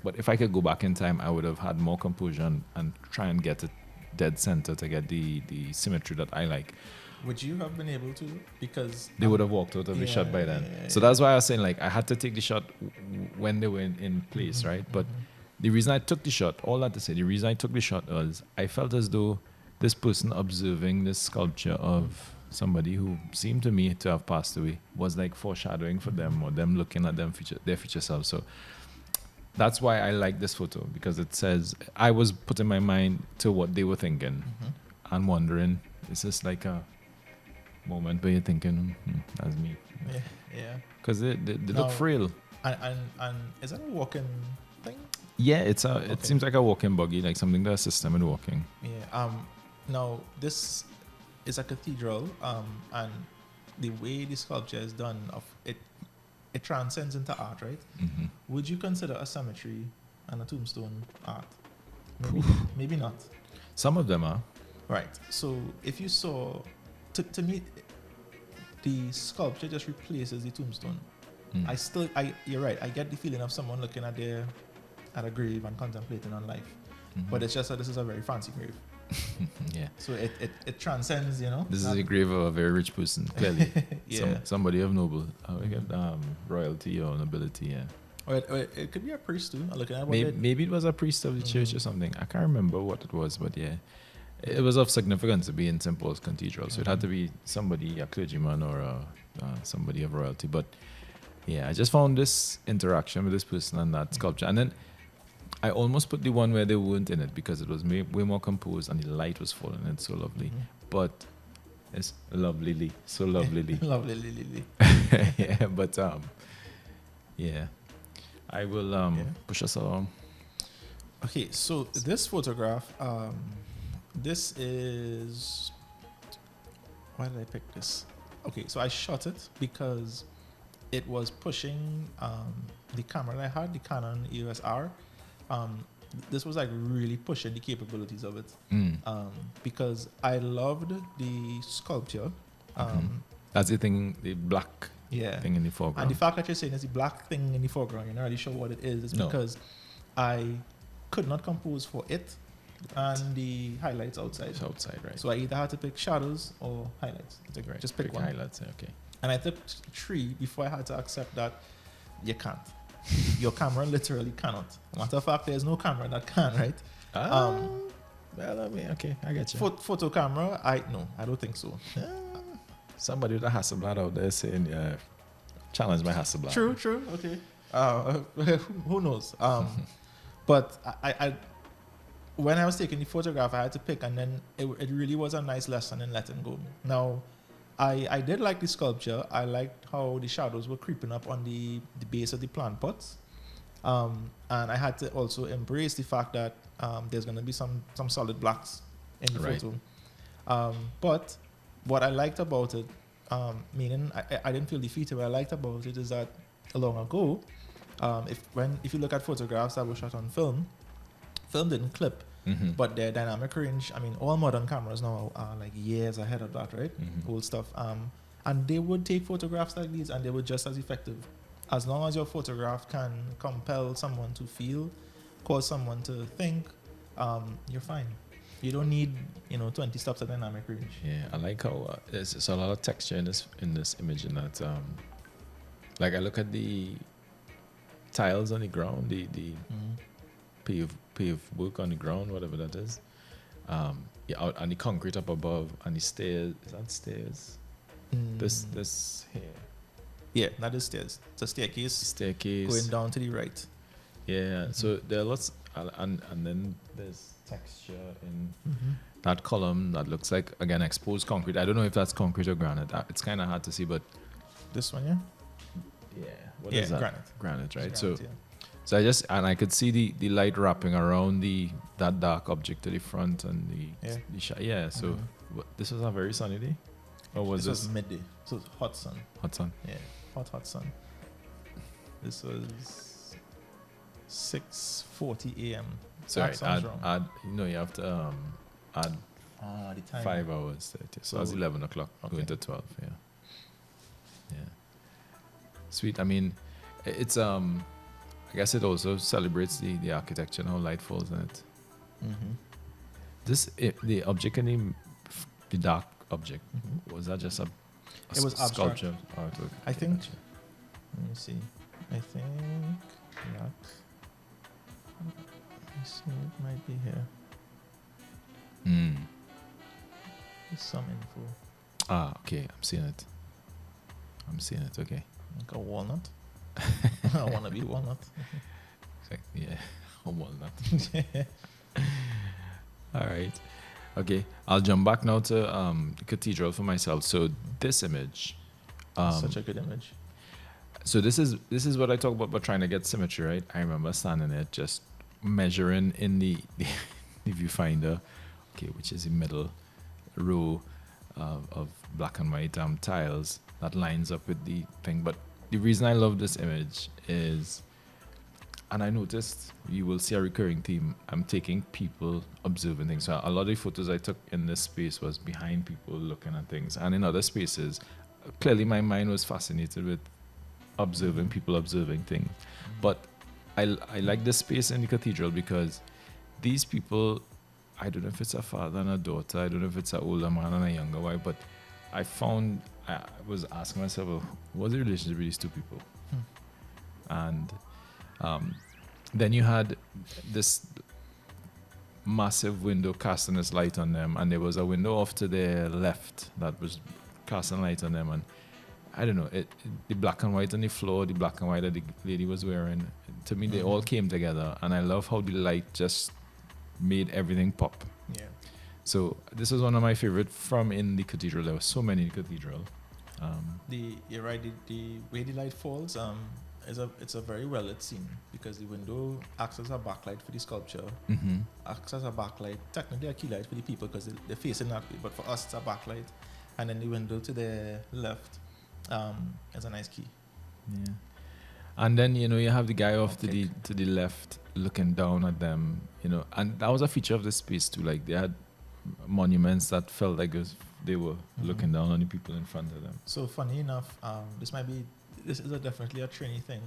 But if I could go back in time, I would have had more composure and try and get it dead center to get the symmetry that I like. Would you have been able to? Because they would have walked out of the shot by then. So that's why I was saying, like, I had to take the shot when they were in place, right? But the reason I took the shot, all that to say, the reason I took the shot was I felt as though this person observing this sculpture of somebody who seemed to me to have passed away was like foreshadowing for them, or them looking at their future selves. So that's why I like this photo, because it says I was putting my mind to what they were thinking and wondering, is this like a moment where you're thinking, that's me? Yeah. Because they look frail. And is that a walking thing? Yeah, it seems like a walking buggy, like something to assist them in walking. Yeah. Now this is a cathedral, and the way the sculpture is done, it transcends into art, right? Mm-hmm. Would you consider a cemetery and a tombstone art? Maybe not. Some of them are. Right. So if you saw, to me, the sculpture just replaces the tombstone. You're right. I get the feeling of someone looking at a grave and contemplating on life, but it's just that this is a very fancy grave. Yeah. So it transcends, This is a grave of a very rich person, clearly. Yeah. Somebody of noble, royalty or nobility. Yeah. Or it could be a priest too. I'm looking at Maybe it was a priest of the church or something. I can't remember what it was, but yeah, it was of significance to be in St. Paul's Cathedral. So it had to be somebody, a clergyman or somebody of royalty. But yeah, I just found this interaction with this person and that sculpture, and then I almost put the one where they weren't in it because it was way more composed and the light was falling in it so lovely. But it's lovelyly, so lovelily. Lovely. Yeah, but yeah, I will push us along. Okay, so this photograph, this is, why did I pick this? Okay, so I shot it because it was pushing the camera that I had, the Canon EOS R. This was like really pushing the capabilities of it, because I loved the sculpture. That's the thing, the black thing in the foreground. And the fact that you're saying it's the black thing in the foreground, you're not really sure what it is. It's because I could not compose for it and the highlights outside. It's outside, right? So I either had to pick shadows or highlights. Right. Just pick one. Highlights, okay. And I took 3 before I had to accept that you can't. Your camera literally cannot. Matter of fact, there's no camera that can, right? Well, I mean, okay, I get you. Photo camera, I don't think so. Somebody with a Hasselblad out there saying, challenge my Hasselblad. True, okay. Who knows? But I when I was taking the photograph, I had to pick, and then it really was a nice lesson in letting go. Now, I did like the sculpture. I liked how the shadows were creeping up on the base of the plant pots. And I had to also embrace the fact that there's going to be some solid blacks in the photo. But what I liked about it, meaning I didn't feel defeated, what I liked about it is that long ago, if you look at photographs that were shot on film didn't clip. But their dynamic range, I mean, all modern cameras now are like years ahead of that, right? Old stuff. And they would take photographs like these and they were just as effective. As long as your photograph can compel someone to feel, cause someone to think, you're fine. You don't need, 20 stops of dynamic range. Yeah, I like how there's a lot of texture in this image, and that, like I look at the tiles on the ground, the pave work on the ground, whatever that is. And the concrete up above, and the stairs. Is that stairs? This here. Yeah, that is stairs. It's a staircase. Going down to the right. Yeah. So there are lots, and then there's texture in that column that looks like, again, exposed concrete. I don't know if that's concrete or granite. It's kind of hard to see, but this one, yeah. Yeah. What is that? Granite, right? Granite, So I could see the light wrapping around that dark object to the front and the So this was a very sunny day, or was this? Was midday? So hot sun. Hot sun. Yeah, hot sun. This was 6:40 a.m. Sorry, that sounds wrong. you have to add the time. 5 hours. So that's 11 o'clock going to 12. Yeah. Sweet. I mean, it's I guess it also celebrates the architecture and how light falls in it. The object in the dark object, was that just a it was sculpture artwork? I think. Let me see. I think that. Let me see, it might be here. Mm. There's some info. Ah, okay. I'm seeing it. Okay. Like a walnut. I want to be walnut. Yeah. A walnut. All right. Okay. I'll jump back now to the cathedral for myself. So this image. Such a good image. So this is what I talk about trying to get symmetry, right? I remember standing there just measuring in the viewfinder, okay, which is the middle row of black and white tiles that lines up with the thing. But the reason I love this image is, and I noticed you will see a recurring theme. I'm taking people observing things. So a lot of the photos I took in this space was behind people looking at things, and in other spaces, clearly my mind was fascinated with observing people observing things. But I like this space in the cathedral because these people, I don't know if it's a father and a daughter, I don't know if it's an older man and a younger wife, but I was asking myself, well, what's the relationship with these two people? And then you had this massive window casting its light on them, and there was a window off to their left that was casting light on them, and I don't know, the black and white on the floor, the black and white that the lady was wearing, to me, they all came together, and I love how the light just made everything pop. Yeah. So this was one of my favorite from in the cathedral. There were so many in the cathedral. You're right. The way the light falls, it's a very well lit scene because the window acts as a backlight for the sculpture, acts as a backlight, technically a key light for the people because they're facing that way. But for us, it's a backlight, and then the window to the left is a nice key. Yeah. And then you have the guy off to the left looking down at them. And that was a feature of the space too. Like they had monuments that felt like they were looking down on the people in front of them. So funny enough, this is definitely a trainee thing,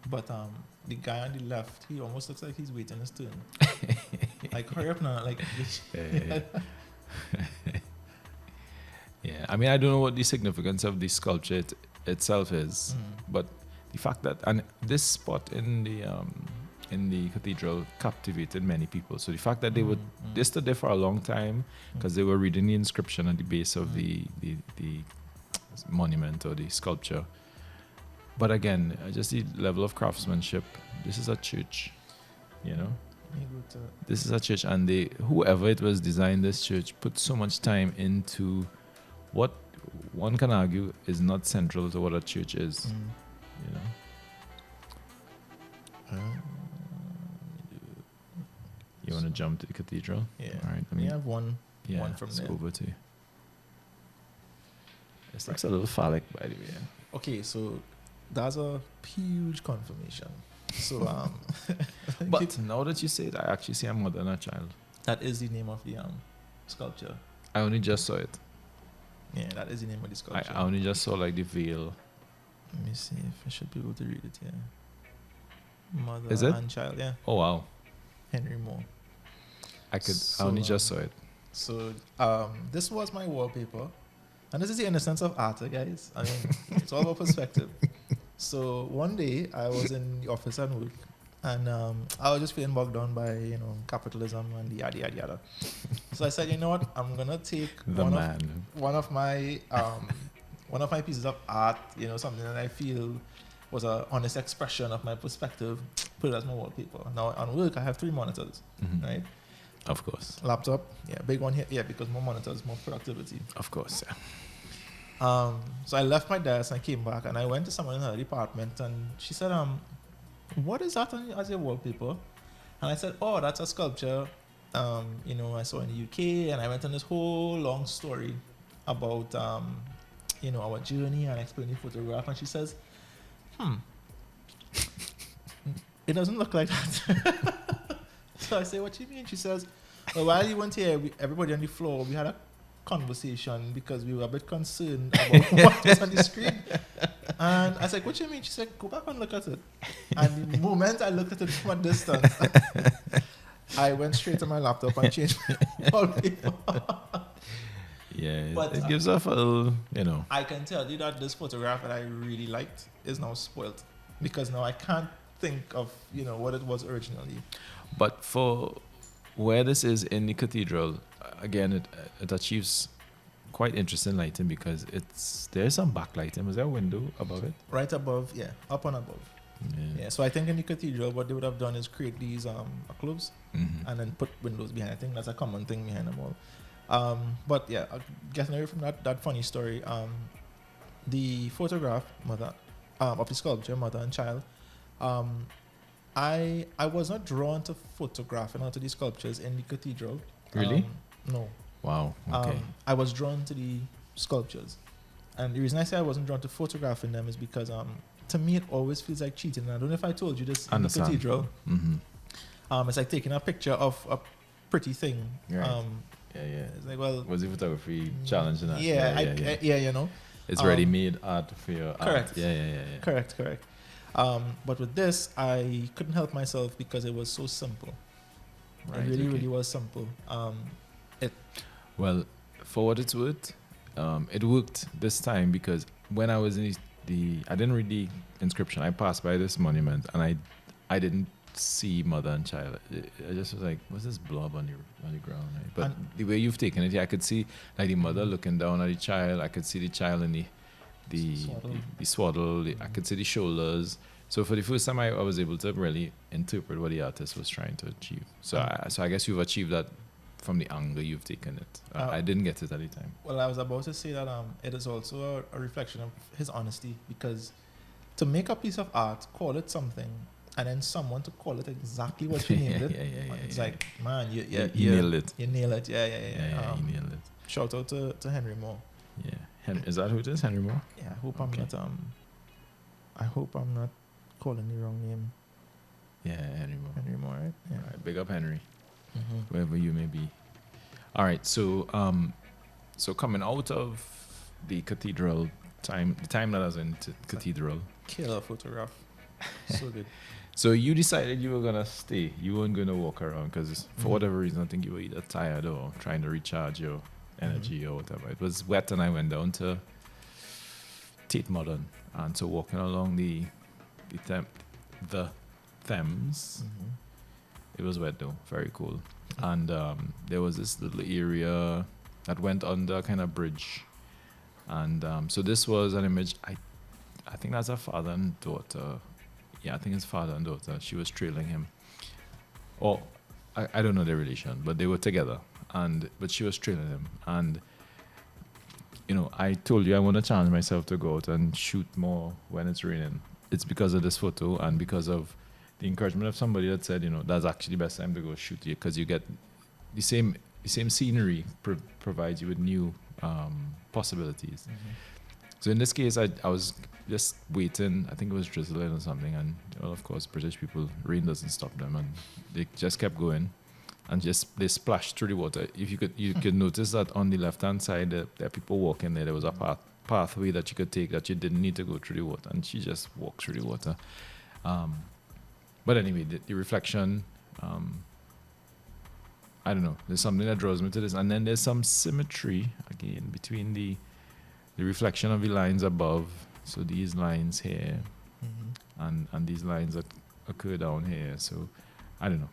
but the guy on the left, he almost looks like he's waiting his turn. Like hurry up now, like. Yeah, I mean, I don't know what the significance of the sculpture itself is, but the fact that, and this spot in the cathedral captivated many people. So the fact that they stood there for a long time because they were reading the inscription at the base of the monument or the sculpture. But again, just the level of craftsmanship. This is a church, This is a church, and whoever it was designed this church put so much time into what one can argue is not central to what a church is. You want to jump to the cathedral? Yeah. All right. We have one from it's there. over to you. This looks a little phallic, by the way. Okay, so that's a huge confirmation. So, but now that you say it, I actually see a mother and a child. That is the name of the sculpture. I only just saw it. Yeah, that is the name of the sculpture. I only just saw like the veil. Let me see if I should be able to read it here. Mother Is it? and child, yeah. Oh wow. Henry Moore. I only just saw it. So this was my wallpaper. And this is the innocence of art, guys. I mean, it's all about perspective. So one day I was in the office and work, and I was just feeling bogged down by capitalism and the yada yada yada. So I said, you know what, I'm gonna take one of my pieces of art, something that I feel was an honest expression of my perspective, put it as my wallpaper. Now on work I have 3 monitors, right? Of course. Laptop, big one here, because more monitors, more productivity. Of course, yeah. So I left my desk and I came back and I went to someone in her department and she said, what is that as your wallpaper? And I said, oh, that's a sculpture, I saw in the UK, and I went on this whole long story about, our journey and explaining the photograph. And she says, it doesn't look like that. So I say, what do you mean? She says, well, while you weren't here, everybody on the floor, we had a conversation because we were a bit concerned about what was on the screen. And I said, what do you mean? She said, go back and look at it. And the moment I looked at it from a distance, I went straight to my laptop and changed my wallpaper. Yeah, but it gives off a little, I can tell you that this photograph that I really liked is now spoiled because now I can't think of what it was originally. But for where this is in the cathedral, again, it achieves quite interesting lighting because there's some backlighting. Was there a window above it? Right above, up and above. Yeah. Yeah, so I think in the cathedral, what they would have done is create these clubs Mhm. and then put windows behind. I think that's a common thing behind them all. But yeah, getting away from that funny story, the photograph mother of the sculpture, mother and child, I was not drawn to photographing onto the sculptures in the cathedral. Really? No. Wow. Okay. I was drawn to the sculptures, and the reason I say I wasn't drawn to photographing them is because to me it always feels like cheating. And I don't know if I told you this in the cathedral. Mm-hmm. It's like taking a picture of a pretty thing. Right. Yeah. It's like, well, Was the photography challenging that? Yeah. It's ready-made art for your correct. art. Yeah. Correct. But with this, I couldn't help myself because it was so simple. Right, It really was simple. Well, for what it's worth, it worked this time because when I was in I didn't read the inscription. I passed by this monument and I didn't see mother and child. I just was like, what's this blob on the ground? Right? But the way you've taken it, I could see like the mother looking down at the child. I could see the child in the swaddle. I could see the shoulders. So for the first time, I was able to really interpret what the artist was trying to achieve. So I guess you've achieved that from the angle you've taken it. I didn't get it at the time. Well, I was about to say that it is also a reflection of his honesty, because to make a piece of art, call it something, and then someone to call it exactly what you named it. It's like, man, you nailed it. You nailed it. Yeah. You nailed it. Shout out to Henry Moore. Yeah. Is that who it is? Henry Moore? Yeah, I hope I'm not calling the wrong name. Yeah, Henry Moore. Henry Moore, right? Yeah. All right, big up Henry. Mm-hmm. Wherever you may be. All right, so coming out of the cathedral time, the time that I was in cathedral. Killer photograph. So good. So you decided you were gonna stay. You weren't gonna walk around because for whatever reason, I think you were either tired or trying to recharge your energy or whatever. It was wet, and I went down to Tate Modern, and so walking along the Thames. Mm-hmm. It was wet though, very cool. And there was this little area that went under a kind of bridge. And so this was an image, I think that's a father and daughter. Yeah, I think it's father and daughter. She was trailing him. Or, I don't know their relation, but they were together. But she was trailing him. And, I told you I want to challenge myself to go out and shoot more when it's raining. It's because of this photo and because of the encouragement of somebody that said, that's actually the best time to go shoot it because you get the same scenery provides you with new possibilities. Mm-hmm. So in this case, I was just waiting. I think it was drizzling or something, and of course, British people, rain doesn't stop them, and they just kept going, and they splashed through the water. If you could notice that on the left hand side, there are people walking there. There was a pathway that you could take that you didn't need to go through the water, and she just walked through the water. But anyway, the reflection, I don't know, there's something that draws me to this. And then there's some symmetry, again, between the reflection of the lines above. So these lines here, and these lines that occur down here. So, I don't know.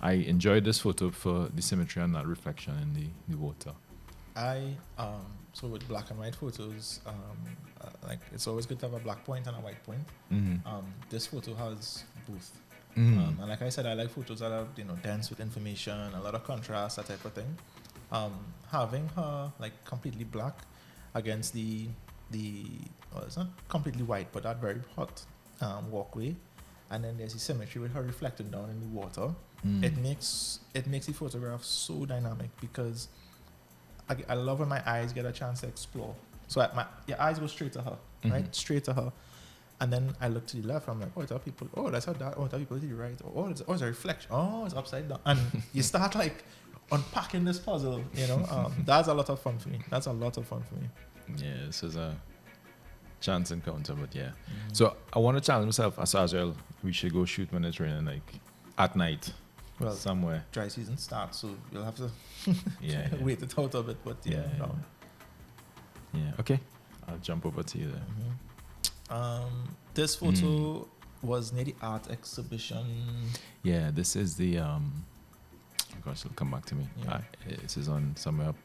I enjoyed this photo for the symmetry and that reflection in the water. So with black and white photos, like it's always good to have a black point and a white point. Mm-hmm. This photo has both. Mm-hmm. And like I said, I like photos that are dense with information, a lot of contrast, that type of thing. Having her like completely black against well, it's not completely white, but that very hot walkway, and then there's the symmetry with her reflecting down in the water. It makes the photograph so dynamic because I love when my eyes get a chance to explore. So your eyes go straight to her, right? Straight to her. And then I look to the left, I'm like, oh, it's our people. Oh, that's how dark. Oh, it's our people to the right. Oh, it's a reflection. Oh, it's upside down. And you start like unpacking this puzzle, That's a lot of fun for me. Yeah, this is a chance encounter, but yeah. So I want to challenge myself as Azriel. We should go shoot when it's raining, like at night. Well, somewhere. Dry season starts, so you'll have to wait it out a bit, but yeah. Okay. I'll jump over to you there. This photo, was near the art exhibition. Yeah, this is the oh gosh, it'll come back to me. Yeah. It is on somewhere up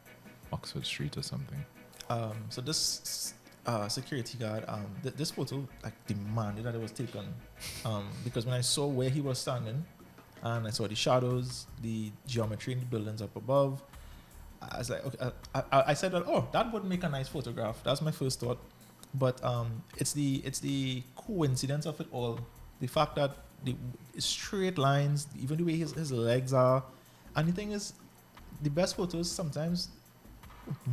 Oxford Street or something. So this security guard, this photo like demanded that it was taken, because when I saw where he was standing, and I saw the shadows, the geometry in the buildings up above, I was like, okay, I said, well, oh, that would make a nice photograph. That's my first thought, but it's the coincidence of it all, the fact that the straight lines, even the way his legs are, and the thing is, the best photos sometimes.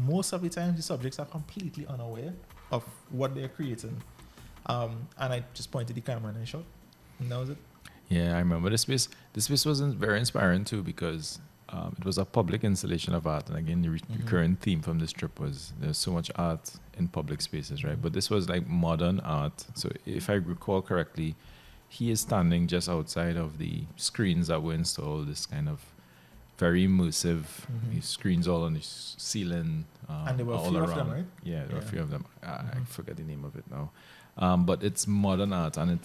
Most of the time, the subjects are completely unaware of what they're creating. And I just pointed the camera and I shot. And that was it. Yeah, I remember this piece. This piece was very inspiring too because it was a public installation of art. And again, the recurrent theme from this trip was there's so much art in public spaces, right? But this was like modern art. So if I recall correctly, he is standing just outside of the screens that were installed, this kind of very immersive screens all on the ceiling. And there were a all few around. of them, right? Yeah, there were a few of them. I forget the name of it now. But it's modern art, and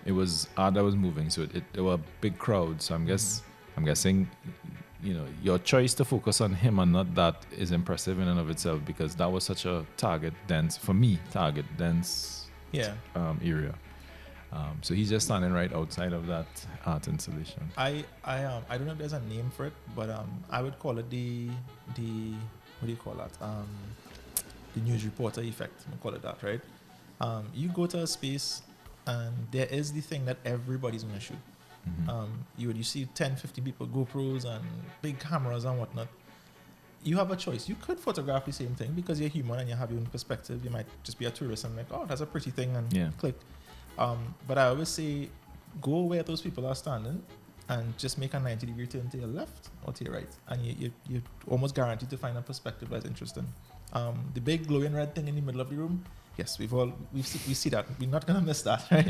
it was art that was moving. So there were big crowds. So I'm guessing, your choice to focus on him and not that is impressive in and of itself because that was such a target dense Yeah. area. So he's just standing right outside of that art installation. I don't know if there's a name for it, but I would call it the what do you call that? The news reporter effect. We call it that, right? You go to a space and there is the thing that everybody's gonna shoot. You see 10, 15 people, GoPros and big cameras and whatnot. You have a choice. You could photograph the same thing because you're human and you have your own perspective. You might just be a tourist and like, oh, that's a pretty thing, and click. But I always say, go where those people are standing and just make a 90-degree turn to your left or to your right. And you're almost guaranteed to find a perspective that's interesting. The big glowing red thing in the middle of the room, yes, we see that. We're not going to miss that, right?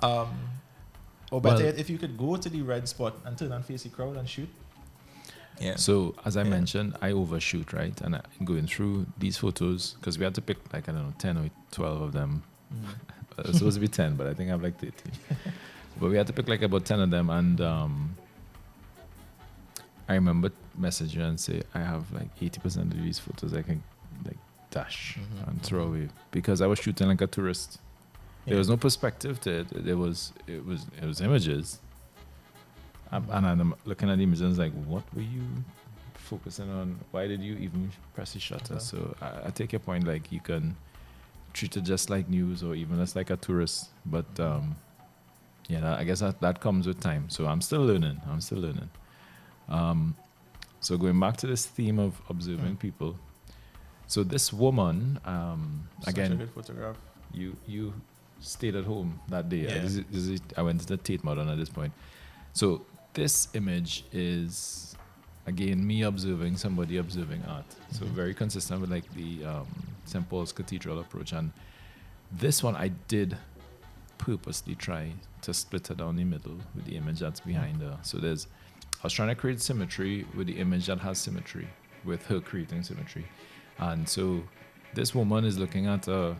Yeah. Or better yet, if you could go to the red spot and turn and face the crowd and shoot. Yeah. So as I mentioned, I overshoot, right? And I'm going through these photos because we had to pick like, I don't know, 10 or 12 of them. It was supposed to be 10, but I think I have like 13. But we had to pick like about 10 of them. And I remember messaging and say, I have like 80% of these photos I can like dash and throw away because I was shooting like a tourist. There was no perspective to it. It was images. And I'm looking at the images and it's like, what were you focusing on? Why did you even press the shutter? So I take your point, like you can treat it just like news or even as like a tourist. But I guess that comes with time. So I'm still learning. So going back to this theme of observing people. So this woman, again, such a good photograph. You stayed at home that day. Yeah. I went to the Tate Modern at this point. So this image is, again, me observing somebody observing art. So very consistent with like the St. Paul's Cathedral approach. And this one I did purposely try to split her down the middle with the image that's behind her. So I was trying to create symmetry with the image that has symmetry, with her creating symmetry. And so this woman is looking at an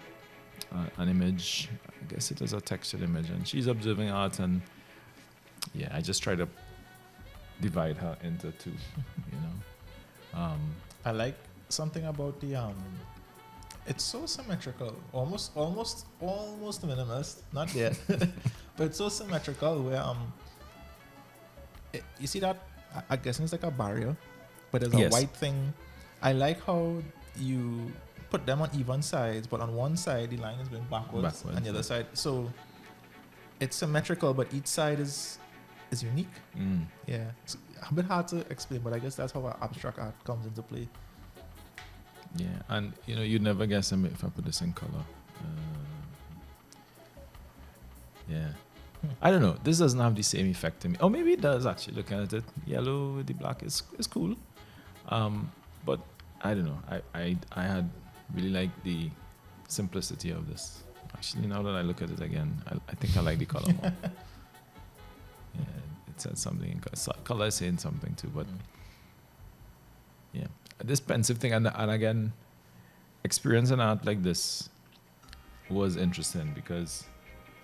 image, I guess it is a textured image, and she's observing art, and I just try to divide her into two, I like something about the it's so symmetrical, almost minimalist, not yet, but it's so symmetrical where you see that I guess it's like a barrier, but there's a white thing. I like how you put them on even sides, but on one side the line is going backwards and the other side, so it's symmetrical, but each side is unique. Yeah, it's a bit hard to explain, but I guess that's how abstract art comes into play. Yeah, and you'd never guess if I put this in color. I don't know. This doesn't have the same effect to me. Or maybe it does actually. Looking at it, yellow with the black is cool. But I don't know. I had really liked the simplicity of this. Actually, now that I look at it again, I think I like the color more. It says something. Color is saying something too, but this pensive thing, and again, experiencing art like this was interesting because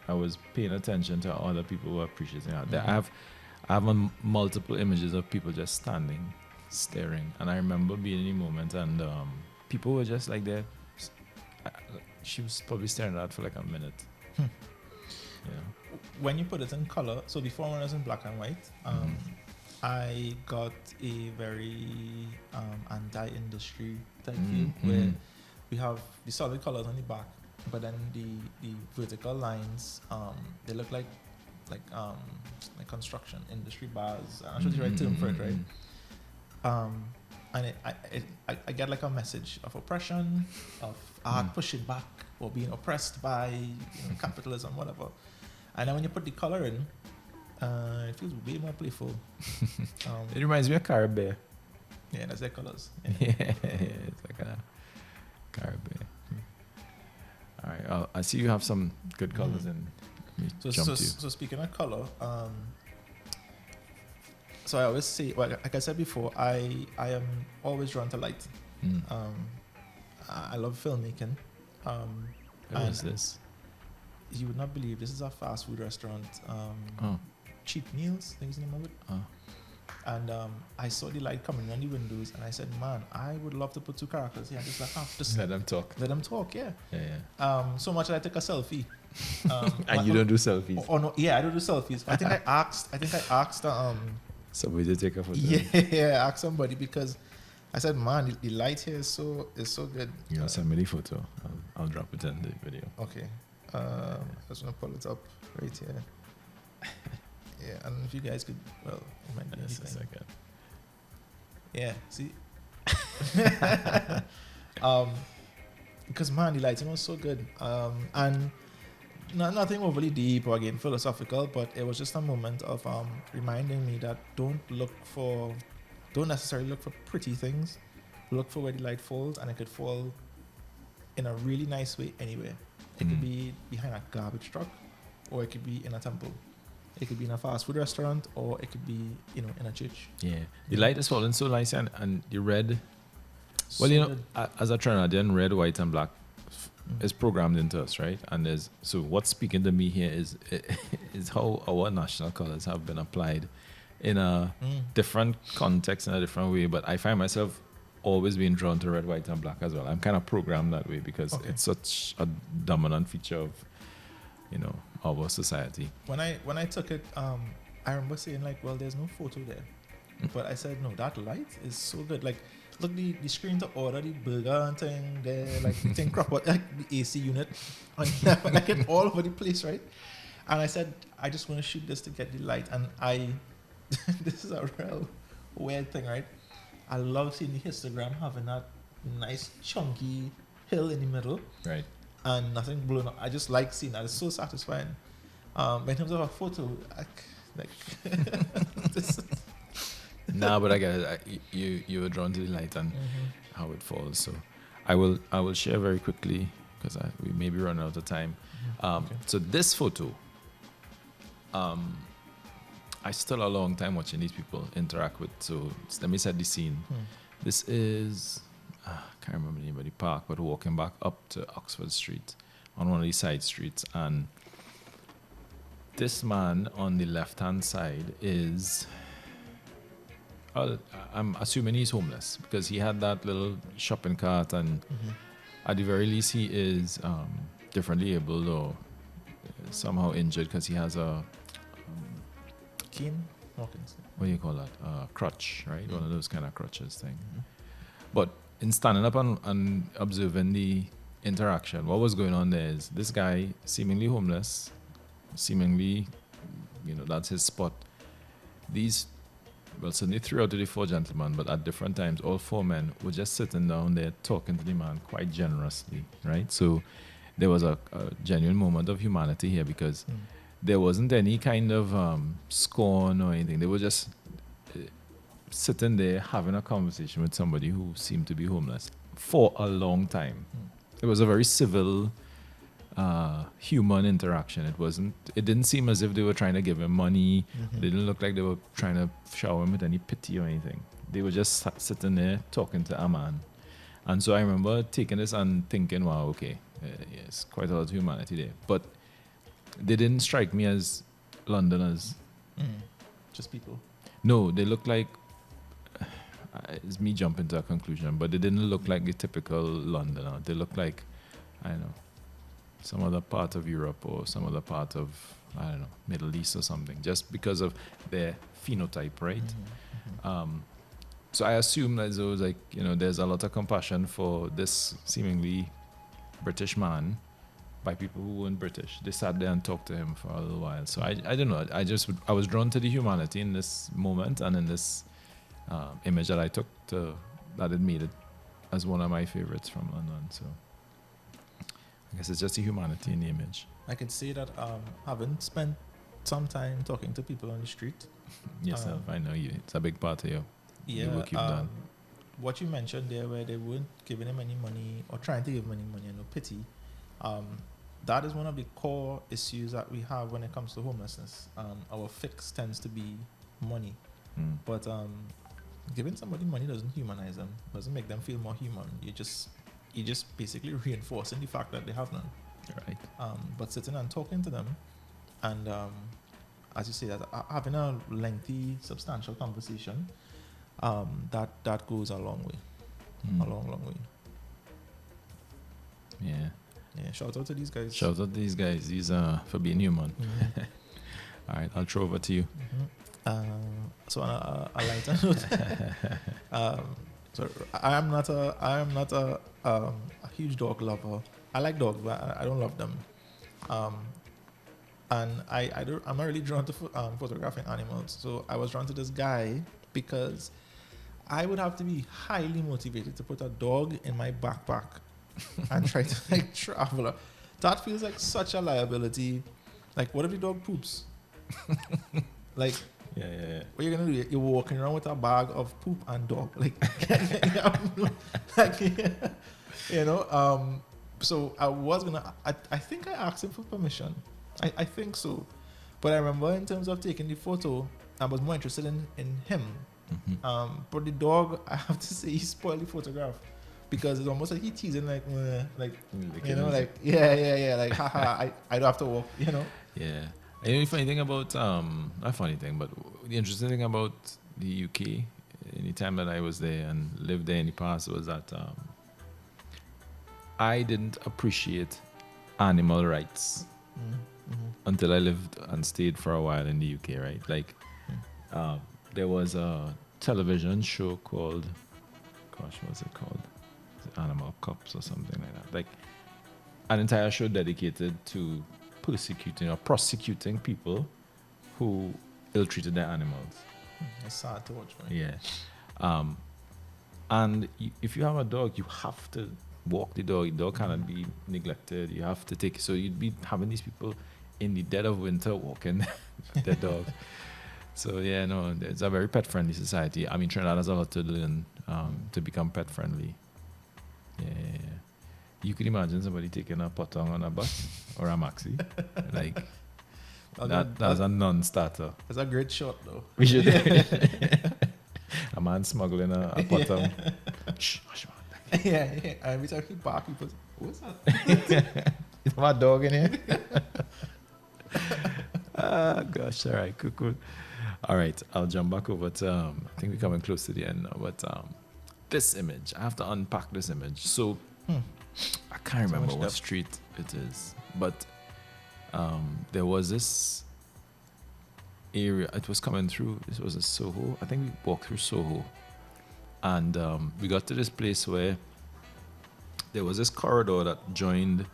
I was paying attention to how other people were appreciating art. I have multiple images of people just standing, staring, and I remember being in the moment, and people were just like there. I- She was probably staring at that for like a minute. Yeah. When you put it in color, so before when it was in black and white, I got a very anti-industry type feel where we have the solid colors on the back, but then the vertical lines, they look like construction industry bars. I'm not sure the right term for it, right? And I get like a message of oppression, of art pushing back or being oppressed by capitalism, whatever. And then when you put the color in, it feels way more playful. It reminds me of Caribbean. Yeah, that's their colors. Yeah, it's like a Caribbean. All right, I see you have some good colors in. So speaking of color, so I always say, well, like I said before, I am always drawn to light. I love filmmaking. What is this? You would not believe this is a fast food restaurant. Cheap Meals, things in the name of it. And I saw the light coming on the windows, and I said, "Man, I would love to put two characters here, just let them talk. Let them talk, yeah." Yeah. So much that I took a selfie. And you don't do selfies? Oh no, yeah, I don't do selfies. I think I asked. Somebody to take a photo. Yeah, I asked somebody because I said, "Man, the light here is so good." You know, send me the photo. I'll drop it in the video. Okay. I just want to pull it up right here. Yeah, and if you guys could, well, it might be Just a anything. second. Yeah, see? Because man, the lighting was so good. And nothing overly deep or again philosophical, but it was just a moment of reminding me that don't necessarily look for pretty things. Look for where the light falls, and it could fall in a really nice way anywhere. It could be behind a garbage truck, or it could be in a temple. It could be in a fast food restaurant, or it could be, in a church. Yeah. The light is falling so nice, and the red. So Well, good. as a Trinidadian, red, white, and black is programmed into us, right? And so what's speaking to me here is how our national colors have been applied in a different context, in a different way. But I find myself always being drawn to red, white, and black as well. I'm kind of programmed that way because it's such a dominant feature of, our society. When I took it, I remember saying like, well, there's no photo there, but I said no, that light is so good. Like, look, the screen to order the burger and thing there, like the thing crop out, like the AC unit, like it all over the place, right? And I said, I just want to shoot this to get the light, and this is a real weird thing, right? I love seeing the histogram having that nice chunky hill in the middle, Right. and nothing blown up. I just like seeing that. It's so satisfying. But in terms of a photo, this is Nah, but I get it. You were drawn to the light and how it falls. So I will share very quickly because we may be running out of time. Okay. So this photo, I still a long time watching these people interact with. So let me set the scene. This is I can't remember the name of the park, but walking back up to Oxford Street on one of these side streets, and this man on the left-hand side is. I'm assuming he's homeless because he had that little shopping cart, and at the very least he is differently able or somehow injured because he has a Keen Hawkins. what do you call that? Crutch, right? One of those kind of crutches thing. But in standing up and observing the interaction, what was going on there is this guy seemingly homeless, seemingly, that's his spot. Certainly 3 out of the 4 gentlemen, but at different times, all 4 men were just sitting down there talking to the man quite generously, right? So there was a genuine moment of humanity here because there wasn't any kind of scorn or anything. They were just sitting there having a conversation with somebody who seemed to be homeless for a long time. It was a very civil, human interaction. It didn't seem as if they were trying to give him money. It didn't look like they were trying to shower him with any pity or anything. They were just sitting there talking to a man. And so I remember taking this and thinking, wow, okay, yes, quite a lot of humanity there. But they didn't strike me as Londoners. Just people. No, they look like it's me jumping to a conclusion, but they didn't look like the typical Londoner. They look like, I don't know, some other part of Europe or some other part of, I don't know, Middle East or something, just because of their phenotype, right? So I assume that there was like, there's a lot of compassion for this seemingly British man by people who weren't British. They sat there and talked to him for a little while. So I don't know. I was drawn to the humanity in this moment and in this image that I took that it made it as one of my favorites from London. So I guess it's just the humanity in the image. I could say that having spent some time talking to people on the street. Yourself, I know you. It's a big part of the work you've done. What you mentioned there, where they weren't giving him any money or trying to give him any money and no pity, that is one of the core issues that we have when it comes to homelessness. Our fix tends to be money, but giving somebody money doesn't humanize them, doesn't make them feel more human. You just basically reinforcing the fact that they have none. Right. But sitting and talking to them, and as you say, that having a lengthy, substantial conversation, that goes a long way, a long way. Yeah. Shout out to these guys. Shout out to these guys. These for being human. All right, I'll throw over to you. So on a lighter note, so I am not a huge dog lover. I like dogs, but I don't love them. And I'm not really drawn to photographing animals. So I was drawn to this guy because I would have to be highly motivated to put a dog in my backpack and try to travel. That feels like such a liability. Like, what if the dog poops? Like, yeah. what are you gonna do? You're walking around with a bag of poop and dog, So I was gonna. I think I asked him for permission. I think so, but I remember in terms of taking the photo, I was more interested in him. But the dog, I have to say, he spoiled the photograph because it's almost like he teasing like haha, I don't have to walk, Yeah. And the funny thing about not funny thing, but the interesting thing about the UK, any time that I was there and lived there in the past, was that I didn't appreciate animal rights until I lived and stayed for a while in the UK, right? Like, there was a television show called, what's it called? Animal Cops or something like that. Like, an entire show dedicated to persecuting or prosecuting people who ill-treated their animals. It's sad to watch, man. Yeah. And if you have a dog, you have to walk the dog. The dog cannot be neglected. You have to take. So you'd be having these people in the dead of winter walking their dog. So yeah, no, it's a very pet-friendly society. I mean, Trinidad has a lot to learn to become pet-friendly. Yeah. You could imagine somebody taking a potong on a bus or a maxi. Like, that's a non-starter. It's a great shot, though. We should. A man smuggling a potong. Shh, hush, man. Yeah. Every time he bark, he puts, what's that? Is my dog in here? Gosh, all right, cool. All right, I'll jump back over to, I think we're coming close to the end now, but this image, I have to unpack this image. So, I can't remember what street it is, but there was this area, it was coming through, this was a Soho, I think we walked through Soho, and we got to this place where there was this corridor that joined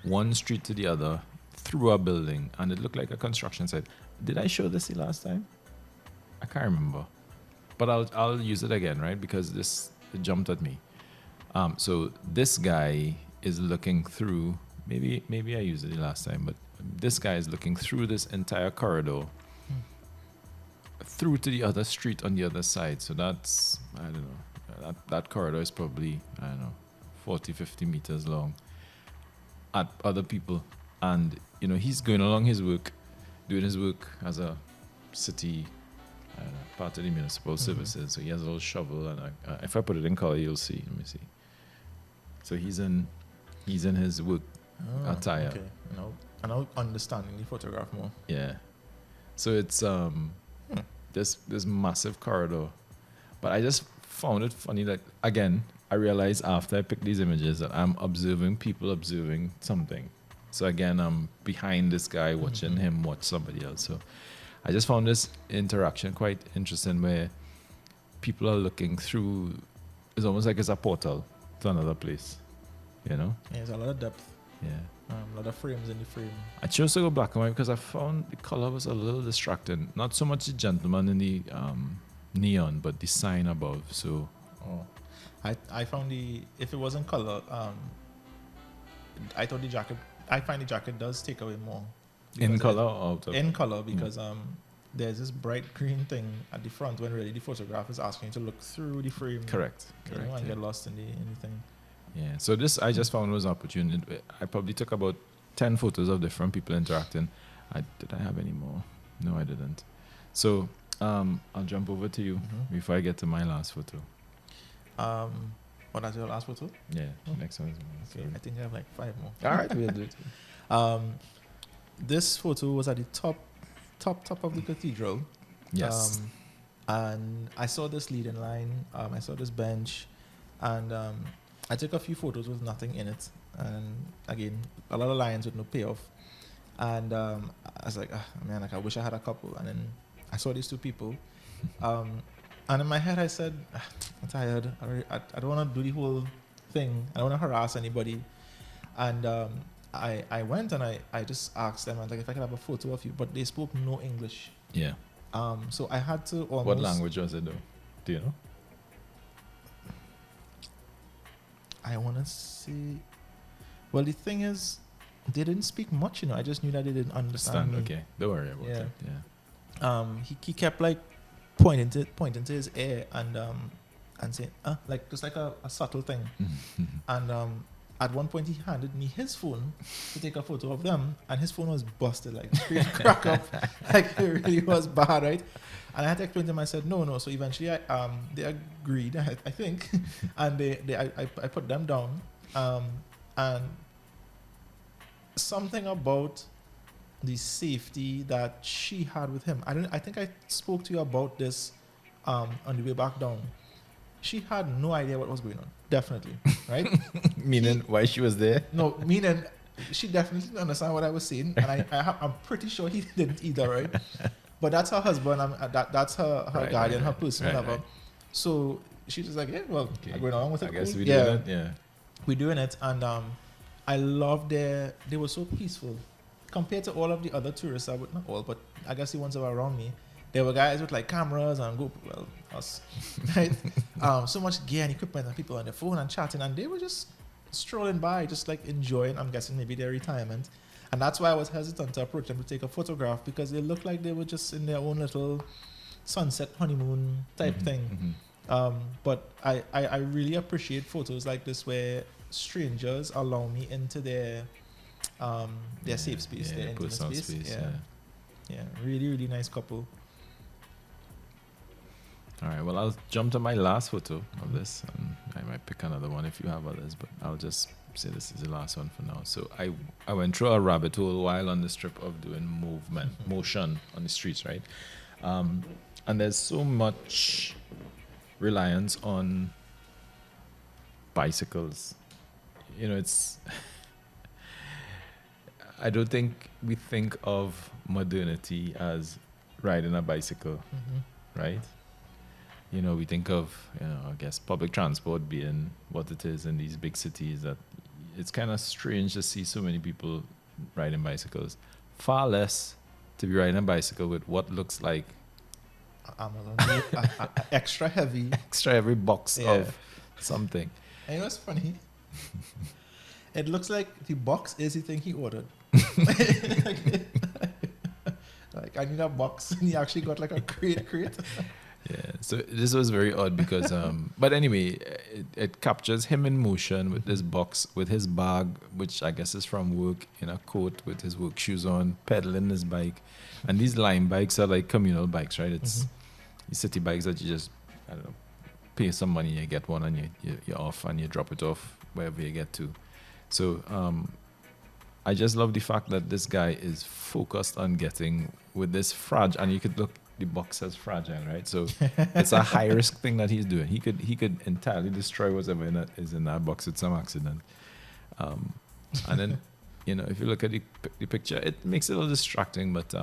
one street to the other through a building, and it looked like a construction site. Did I show this the last time? I can't remember, but I'll use it again, right? Because it jumped at me. So this guy is looking through. Maybe I used it the last time, but this guy is looking through this entire corridor, through to the other street on the other side. So that's, I don't know. That corridor is probably, I don't know, 40, 50 meters long. At other people, and he's going along his work, doing his work as a city part of the municipal services. So he has a little shovel, and if I put it in color, you'll see. Let me see. So he's in his work attire. Okay. And now understanding the photograph more. Yeah. So it's this massive corridor. But I just found it funny that again, I realized after I picked these images that I'm observing people observing something. So again, I'm behind this guy watching him watch somebody else. So I just found this interaction quite interesting where people are looking through. It's almost like it's a portal to another place, you know? Yeah, there's a lot of depth. Yeah. A lot of frames in the frame. I chose to go black and white because I found the color was a little distracting. Not so much the gentleman in the neon, but the sign above. So, I found if it wasn't color, I thought the jacket. I find the jacket does take away more. in color or out of? In color because there's this bright green thing at the front when really the photograph is asking you to look through the frame. Correct. You know, and get lost in the thing. Yeah. So this I just found was an opportunity. I probably took about 10 photos of different people interacting. Did I have any more? No, I didn't. So I'll jump over to you before I get to my last photo. What is your last photo? Yeah. Next one is mine. Okay, I think I have like 5 more. All right, we'll do it. This photo was at the top of the cathedral. Yes. And I saw this leading line. I saw this bench, and I took a few photos with nothing in it. And again, a lot of lines with no payoff. And I was like, man, like I wish I had a couple. And then I saw these 2 people. And in my head, I said, I'm tired. I don't want to do the whole thing. I don't want to harass anybody. And I went and I just asked them, like, if I could have a photo of you. But they spoke no English. Yeah. So I had to almost... What language was it, though? Do you know? I want to see... Well, the thing is, they didn't speak much, you know. I just knew that they didn't understand me. Okay. Don't worry about it. Yeah. He kept, like, pointing to his ear and saying, like, just like a subtle thing. And at one point, he handed me his phone to take a photo of them, and his phone was busted, like, screen crack up. Like, it really was bad, right? And I had to explain to them. I said, no. So eventually, they agreed, I think, and I put them down, and something about the safety that she had with him. I think I spoke to you about this on the way back down. She had no idea what was going on. Definitely, right? Meaning why she was there? No, meaning she definitely didn't understand what I was saying, and I'm pretty sure he didn't either, right? But that's her husband. That's her guardian, her person, whatever. Right. So she's just like, yeah, well, I'm going along with it. I guess cool. we doing it. Yeah. We're doing it, and I love they were so peaceful compared to all of the other tourists. I would not all, but I guess the ones that were around me. There were guys with like cameras and us, right? So much gear and equipment and people on their phone and chatting, and they were just strolling by, just like enjoying. I'm guessing maybe their retirement, and that's why I was hesitant to approach them to take a photograph because they looked like they were just in their own little sunset honeymoon type thing. But I really appreciate photos like this where strangers allow me into their safe space, their intimate space. Yeah, really, really nice couple. All right, well, I'll jump to my last photo of this, and I might pick another one if you have others, but I'll just say this is the last one for now. So I went through a rabbit hole while on this trip of doing motion on the streets, right? And there's so much reliance on bicycles. You know, I don't think we think of modernity as riding a bicycle, right? You know, we think of, I guess public transport being what it is in these big cities, that it's kind of strange to see so many people riding bicycles. Far less to be riding a bicycle with what looks like extra heavy box of something. And you know what's funny? It looks like the box is the thing he ordered. Like, I need a box, and he actually got like a crate. Yeah, so this was very odd because, but anyway, it captures him in motion with this box, with his bag, which I guess is from work, in a coat with his work shoes on, pedaling his bike. And these Lime bikes are like communal bikes, right? It's these city bikes that you just, I don't know, pay some money, you get one, and you're off, and you drop it off wherever you get to. So I just love the fact that this guy is focused on getting with this fragile, and you could look, the box says fragile, right? So it's a high risk thing that he's doing. He could entirely destroy whatever is in that box with some accident. And then, if you look at the picture, it makes it a little distracting, but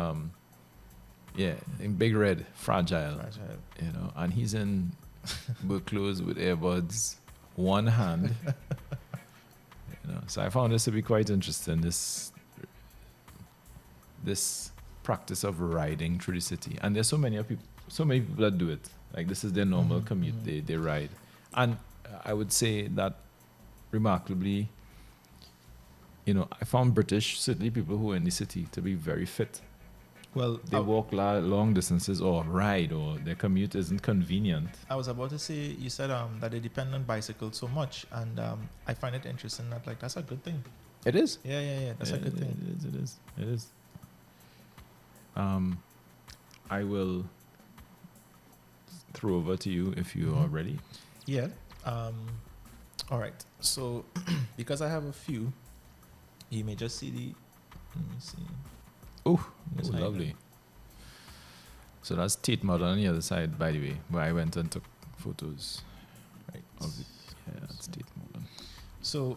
yeah, in big red, fragile. And he's in work clothes with earbuds, one hand. So I found this to be quite interesting. This practice of riding through the city, and there's so many people that do it. Like, this is their normal commute. They ride, and I would say that remarkably, I found British, certainly people who are in the city, to be very fit. Well, they walk long distances or ride, or their commute isn't convenient. I was about to say, you said that they depend on bicycles so much, and I find it interesting that, like, that's a good thing. It is. Yeah. That's a good thing. It is. I will throw over to you if you are ready. Yeah. All right. So, because I have a few, you may just see the. Let me see. Oh, lovely. So that's Tate Modern on the other side, by the way, where I went and took photos. Right. That's Tate Modern. So,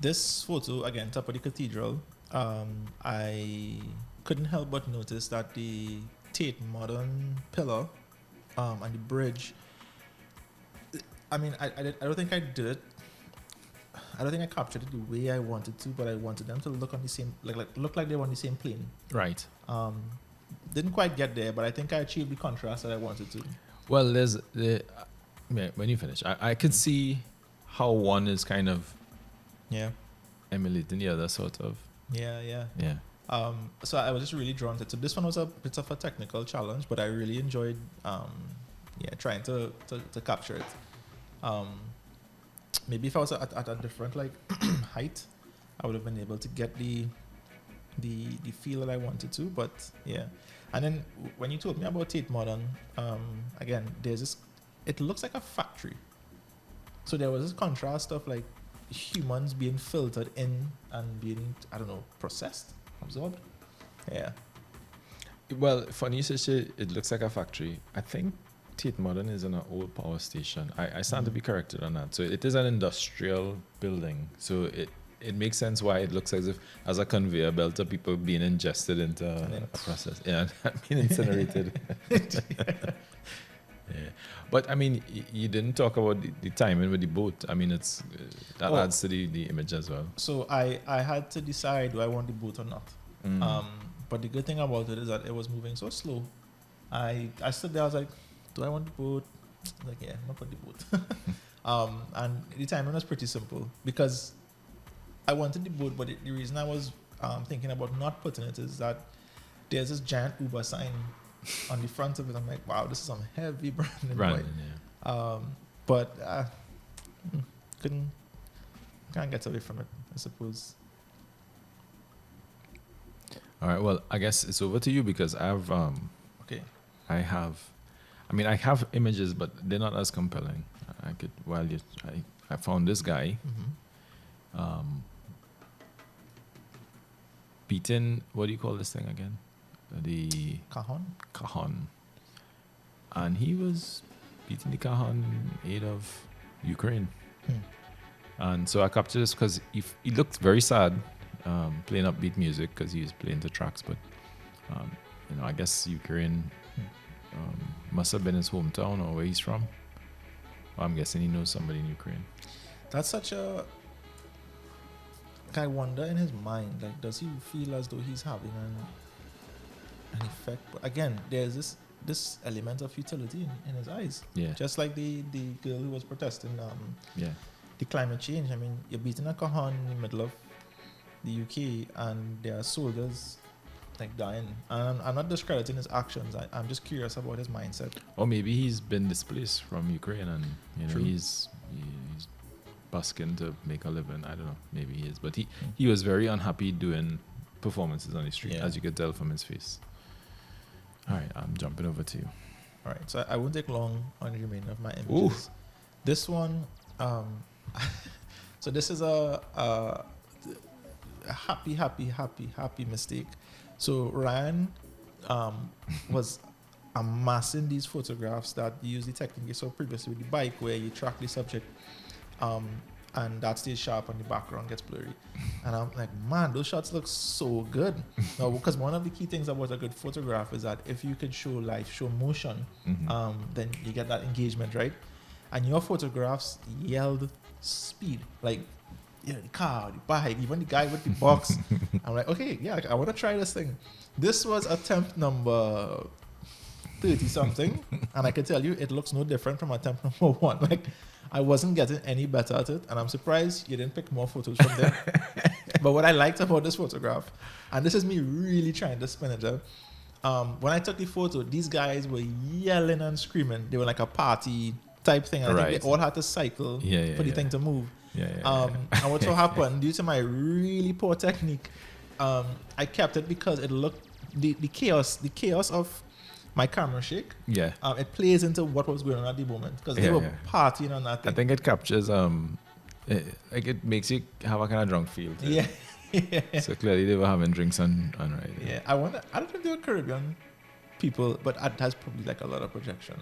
this photo, again, top of the cathedral, I couldn't help but notice that the Tate Modern pillar and the bridge, I mean, I don't think I did it. I don't think I captured it the way I wanted to, but I wanted them to look on the same, look like they were on the same plane. Right. Didn't quite get there, but I think I achieved the contrast that I wanted to. Well, when you finish, I could see how one is kind of emulating the other, sort of. Yeah. Yeah. So I was just really drawn to it. So this one was a bit of a technical challenge, but I really enjoyed trying to capture it. Maybe if I was at a different height, I would have been able to get the feel that I wanted to. But yeah, and then when you told me about Tate Modern, again, there's this. It looks like a factory. So there was this contrast of like humans being filtered in and being, I don't know, processed, absorbed. Yeah. Well, funny you say it looks like a factory. I think Tate Modern is an old power station. I stand to be corrected on that. So it is an industrial building. So it makes sense why it looks as a conveyor belt of people being ingested into a process. Yeah, being incinerated. Yeah. But I mean, you didn't talk about the timing with the boat. I mean, that adds to the image as well. So I had to decide, do I want the boat or not? But the good thing about it is that it was moving so slow. I stood there, I was like, do I want the boat? I was like, yeah, I'm not put the boat. And the timing was pretty simple because I wanted the boat, but the reason I was thinking about not putting it is that there's this giant Uber sign on the front of it. I'm like, wow, this is some heavy branding. Yeah. But can't get away from it, I suppose. All right. Well, I guess it's over to you because I have images, but they're not as compelling. I found this guy beating, what do you call this thing again? The cajon. And he was beating the cajon in aid of Ukraine. And so I captured this because he looked very sad, playing upbeat music because he was playing the tracks. But, I guess Ukraine must have been his hometown or where he's from. Well, I'm guessing he knows somebody in Ukraine. That's such a... I wonder in his mind, like, does he feel as though he's having an effect? But again, there's this element of futility in his eyes. Yeah. Just like the girl who was protesting the climate change. I mean, you're beating a cajon in the middle of the UK and there are soldiers like dying. And I'm not discrediting his actions. I'm just curious about his mindset. Or maybe he's been displaced from Ukraine and he's busking to make a living. I don't know. Maybe he is. But he was very unhappy doing performances on the street, as you could tell from his face. All right, I'm jumping over to you. All right, so I won't take long on the remainder of my images. Ooh. This one, so So this is a happy mistake. So Ryan was amassing these photographs that use the technique you saw previously with the bike, where you track the subject, and that stays sharp and the background gets blurry. And I'm like, man, those shots look so good. No, because one of the key things about a good photograph is that if you can show life, show motion, then you get that engagement, right? And your photographs yelled speed, like, yeah, the car, the bike, even the guy with the box. I'm like, okay, yeah, I want to try this thing. This was attempt number 30 something, and I can tell you it looks no different from attempt number 1. Like, I wasn't getting any better at it, and I'm surprised you didn't pick more photos from there. But what I liked about this photograph, and this is me really trying to spin it up, when I took the photo, these guys were yelling and screaming. They were like a party type thing. I think they all had to cycle for the thing to move. And what so happened, due to my really poor technique, I kept it because it looked, the chaos of my camera shake, it plays into what was going on at the moment, because they were partying on that thing. I think it captures it makes you have a kind of drunk feel too. Yeah. So clearly they were having drinks on right. Yeah, I don't think they were Caribbean people, but that has probably like a lot of projection.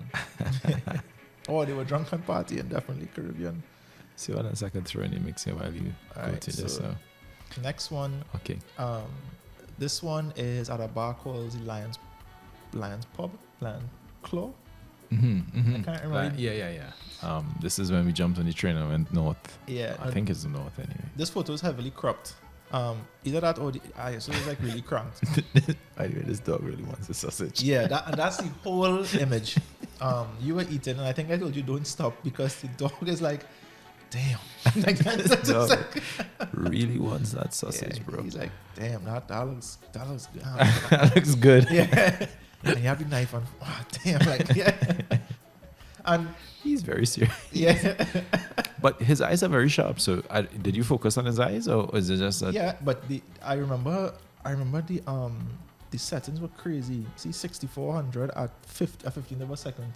Or they were drunk and partying, definitely Caribbean. See what else I could throw in the mix here while you go to this. So next one. Okay. This one is at a bar called the Lions Pub, Lion Claw. I can't remember. This is when we jumped on the train and went north. Yeah. I think it's the north anyway. This photo is heavily cropped. Either that or so it's like really cranked. Anyway, this dog really wants a sausage. Yeah, that's the whole image. You were eating, and I think I told you don't stop, because the dog is like, damn. Like, this dog really wants that sausage, bro. He's like, damn, that looks good. That looks good. Yeah. And you have the knife on. Oh, damn, like, yeah. And he's very serious. Yeah. But his eyes are very sharp. So did you focus on his eyes, or is it just that? Yeah, but I remember the settings were crazy. See, 6400 at 15 of a second.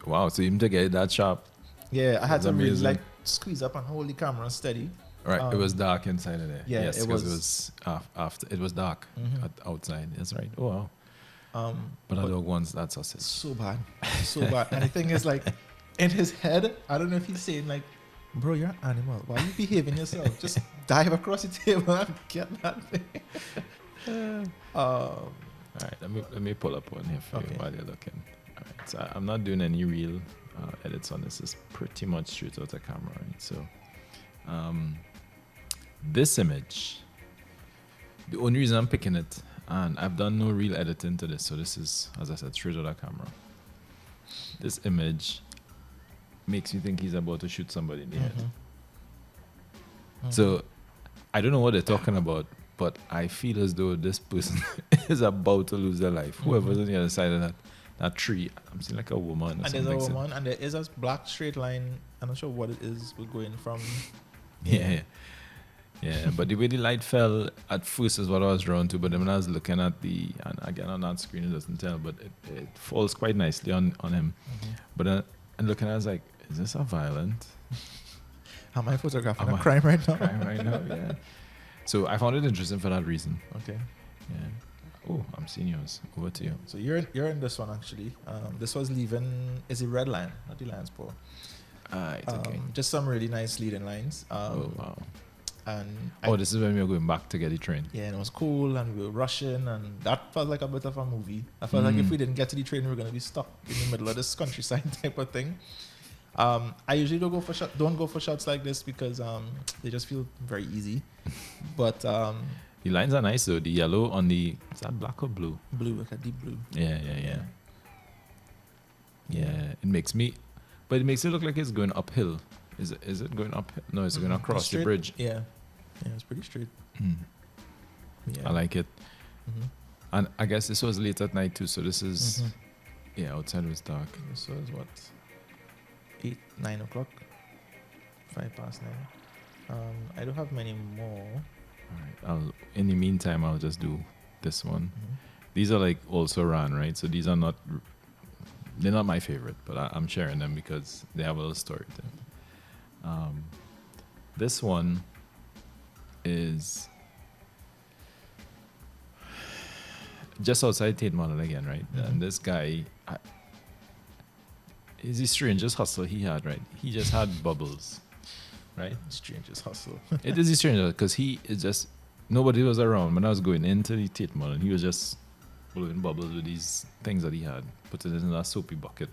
Wow, so even to get it that sharp. Yeah, I had to really like squeeze up and hold the camera steady. Right, it was dark inside of there. Yeah, yes, because it was after it was dark outside. That's right. Oh wow. But the dog wants that sausage. So bad. And the thing is, like, in his head, I don't know if he's saying like, bro, you're an animal. Why are you behaving yourself? Just dive across the table and get that thing. All right, let me pull up one here for you while you're looking. All right, so I'm not doing any real edits on this. It's pretty much straight out of camera, right? So this image, the only reason I'm picking it, and I've done no real editing to this, so this is, as I said, straight out of camera. This image makes me think he's about to shoot somebody in the head. So I don't know what they're talking about, but I feel as though this person is about to lose their life. Whoever's on the other side of that tree, I'm seeing like a woman. And there's a woman, and there is a black straight line. I'm not sure what it is. We're going from. Yeah, but the way the light fell at first is what I was drawn to. But then when I was looking at and again on that screen, it doesn't tell, but it falls quite nicely on him. But and looking at it, I was like, is this a violent? Am I photographing a crime right now? Crime right now, yeah. So I found it interesting for that reason. Okay. Yeah. Oh, I'm seeing yours. Over to you. So you're in this one actually. This was leaving. Is it Red Line, not the Lions Paw? It's okay. Just some really nice leading lines. Oh wow. And this is when we were going back to get the train. Yeah, and it was cool, and we were rushing, and that felt like a bit of a movie. I felt like if we didn't get to the train, we were going to be stuck in the middle of this countryside type of thing. I usually don't go for shots like this because they just feel very easy. But the lines are nice though. The yellow on the, is that black or blue? Blue, like a deep blue. Yeah. It makes it look like it's going uphill. Is it going up? No, it's going across the bridge. Yeah, it's pretty straight. Yeah, I like it. And I guess this was late at night too, so this is outside was dark. This was what, 9 o'clock, 5:05. I don't have many more. All right. In the meantime, I'll just do this one. These are like also ran, right? So they're not my favorite, but I'm sharing them because they have a little story to them. This one is just outside Tate Modern again, right? And this guy, is the strangest hustle he had, right? He just had bubbles, right? Strangest hustle. It is the strangest because he is just, nobody was around when I was going into the Tate Modern. He was just blowing bubbles with these things that he had, put it in a soapy bucket,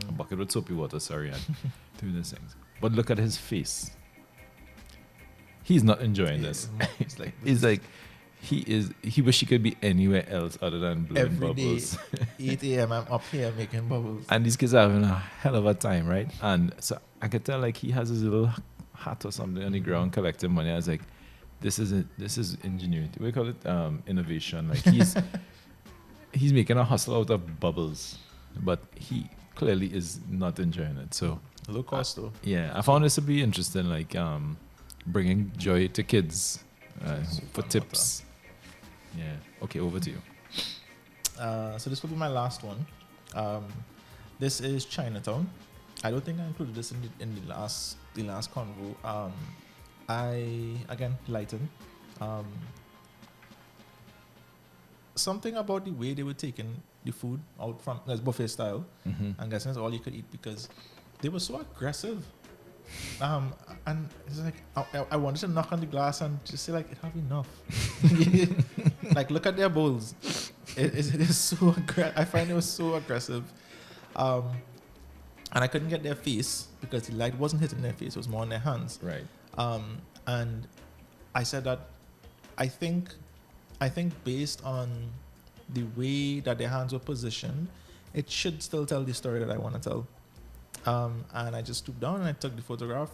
a bucket with soapy water, sorry, and doing these things. But look at his face. He's not enjoying this. He's like, he wish he could be anywhere else other than blowing every bubbles. day, 8 a.m. I'm up here making bubbles. And these kids are having a hell of a time, right? And so I could tell like he has his little hat or something on the ground collecting money. I was like, this is ingenuity. We call it innovation. Like he's making a hustle out of bubbles, but he clearly is not enjoying it. So Low cost though. yeah, I found this to be interesting. Like bringing joy to kids for tips. Yeah. Okay, over to you. So this will be my last one. This is Chinatown. I don't think I included this in the last convo. Lighten. Something about the way they were taking the food out from buffet style, and guessing that's all you could eat because they were so aggressive. And it's like I wanted to knock on the glass and just say like, it have enough. Like look at their bowls. It is so I find it was so aggressive. And I couldn't get their face because the light wasn't hitting their face; it was more on their hands. Right. And I said that I think based on the way that their hands were positioned, it should still tell the story that I want to tell. And I just stooped down and I took the photograph.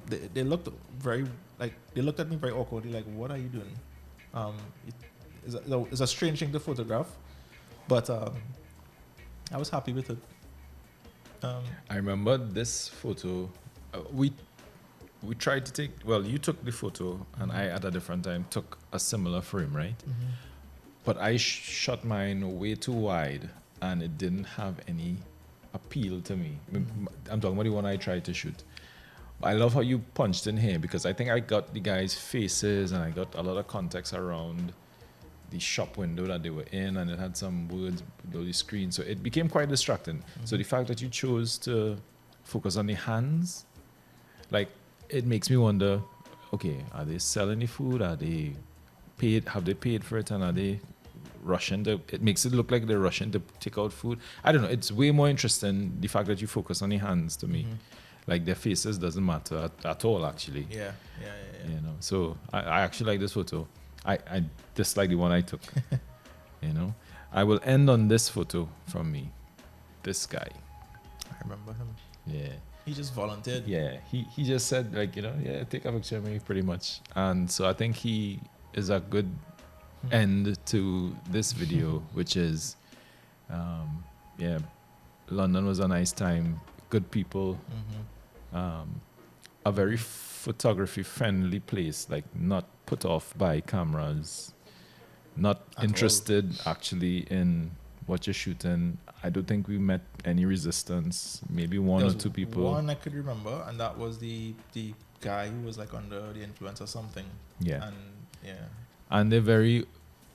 They looked they looked at me very awkwardly, like, "What are you doing?" It's a strange thing to photograph, but I was happy with it. I remember this photo. We tried to take. Well, you took the photo, and I at a different time took a similar frame, right? But I shot mine way too wide, and it didn't have any appeal to me. I'm talking about the one I tried to shoot. I love how you punched in here because I think I got the guys' faces and I got a lot of context around the shop window that they were in, and it had some words below the screen, so it became quite distracting. So the fact that you chose to focus on the hands, like, it makes me wonder, okay, are they selling the food? Are they paid? Have they paid for it? And are they rushing to? It makes it look like they're rushing to take out food. I don't know. It's way more interesting the fact that you focus on the hands to me. Like their faces doesn't matter at all, actually. Yeah. You know. So I actually like this photo. I dislike the one I took. You know. I will end on this photo from me. This guy. I remember him. Yeah. He just volunteered. Yeah, he just said, like, you know, yeah, take a picture of me, pretty much. And so I think he is a good end to this video, which is, London was a nice time, good people, a very photography-friendly place, like not put off by cameras, not interested actually in what you're shooting. I don't think we met any resistance. Maybe one or two people. One I could remember, and that was the guy who was like under the influence or something. Yeah. And And they're very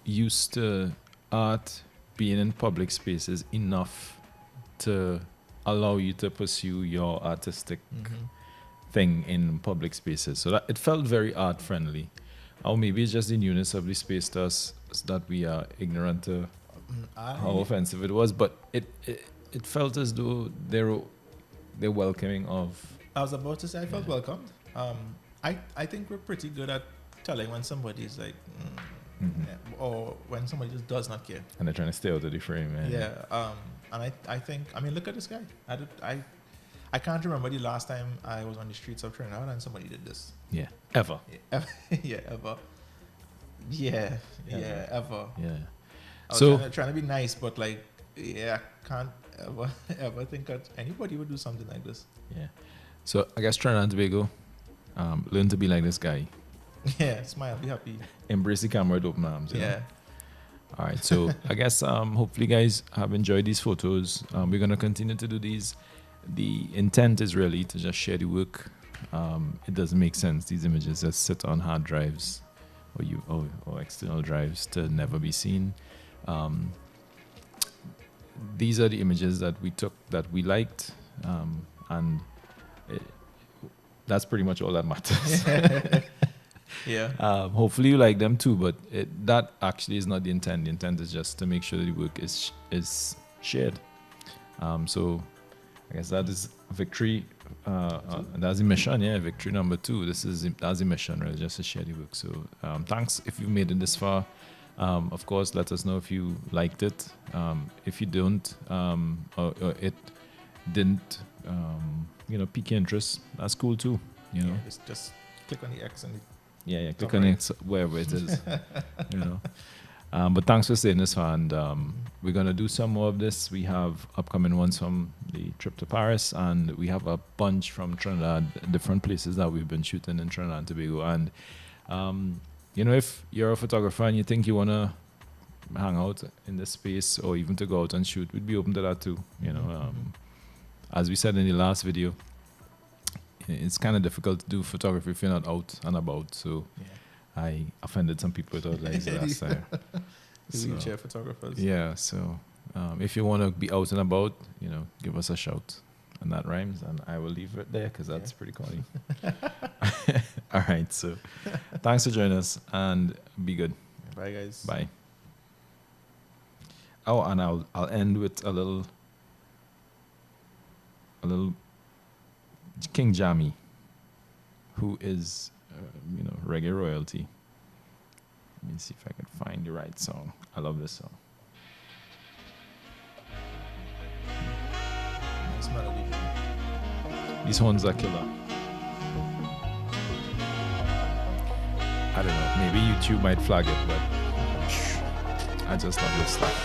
used to art being in public spaces enough to allow you to pursue your artistic thing in public spaces. So that it felt very art friendly. Or maybe it's just the newness of the space to us that we are ignorant to how offensive it was, but it felt as though they're welcoming of. I was about to say I felt welcomed. I think we're pretty good at telling when somebody's like, or when somebody just does not care, and they're trying to stay out of the frame. And I think, I mean, look at this guy. I can't remember the last time I was on the streets of Trinidad and somebody did this. Yeah, ever. Ever. Ever. Yeah. I was So trying to be nice, but like, I can't ever think that anybody would do something like this. Yeah. So I guess Trinidad and Tobago, learn to be like this guy. Yeah, smile, be happy. Embrace the camera with open arms. You know? Yeah. All right. So I guess hopefully you guys have enjoyed these photos. We're gonna continue to do these. The intent is really to just share the work it doesn't make sense. These images just sit on hard drives or external drives to never be seen. These are the images that we took that we liked, and that's pretty much all that matters. Yeah. Hopefully you like them too, but that actually is not the intent. The intent is just to make sure that the work is shared. So I guess that is victory. That's the mission, yeah. Victory number 2. That's the mission, right? Just to share the work. So thanks if you've made it this far. Of course, let us know if you liked it. If you don't, or it didn't, pique your interest, that's cool too. You know, just click on the X and click on it wherever it is. But thanks for staying this far, and we're gonna do some more of this. We have upcoming ones from the trip to Paris, and we have a bunch from Trinidad, different places that we've been shooting in Trinidad and Tobago. And if you're a photographer and you think you wanna hang out in this space or even to go out and shoot, we'd be open to that too. As we said in the last video, it's kind of difficult to do photography if you're not out and about. So I offended some people with our legs last time. Wheelchair photographers. Yeah, so if you want to be out and about, give us a shout. And that rhymes, and I will leave it there because that's pretty corny. All right, so thanks for joining us, and be good. Bye, guys. Bye. Oh, and I'll end with a little King Jammy, who is reggae royalty. Let me see if I can find the right song. I love this song. Nice melody. These horns are killer. I don't know. Maybe YouTube might flag it, but I just love this stuff.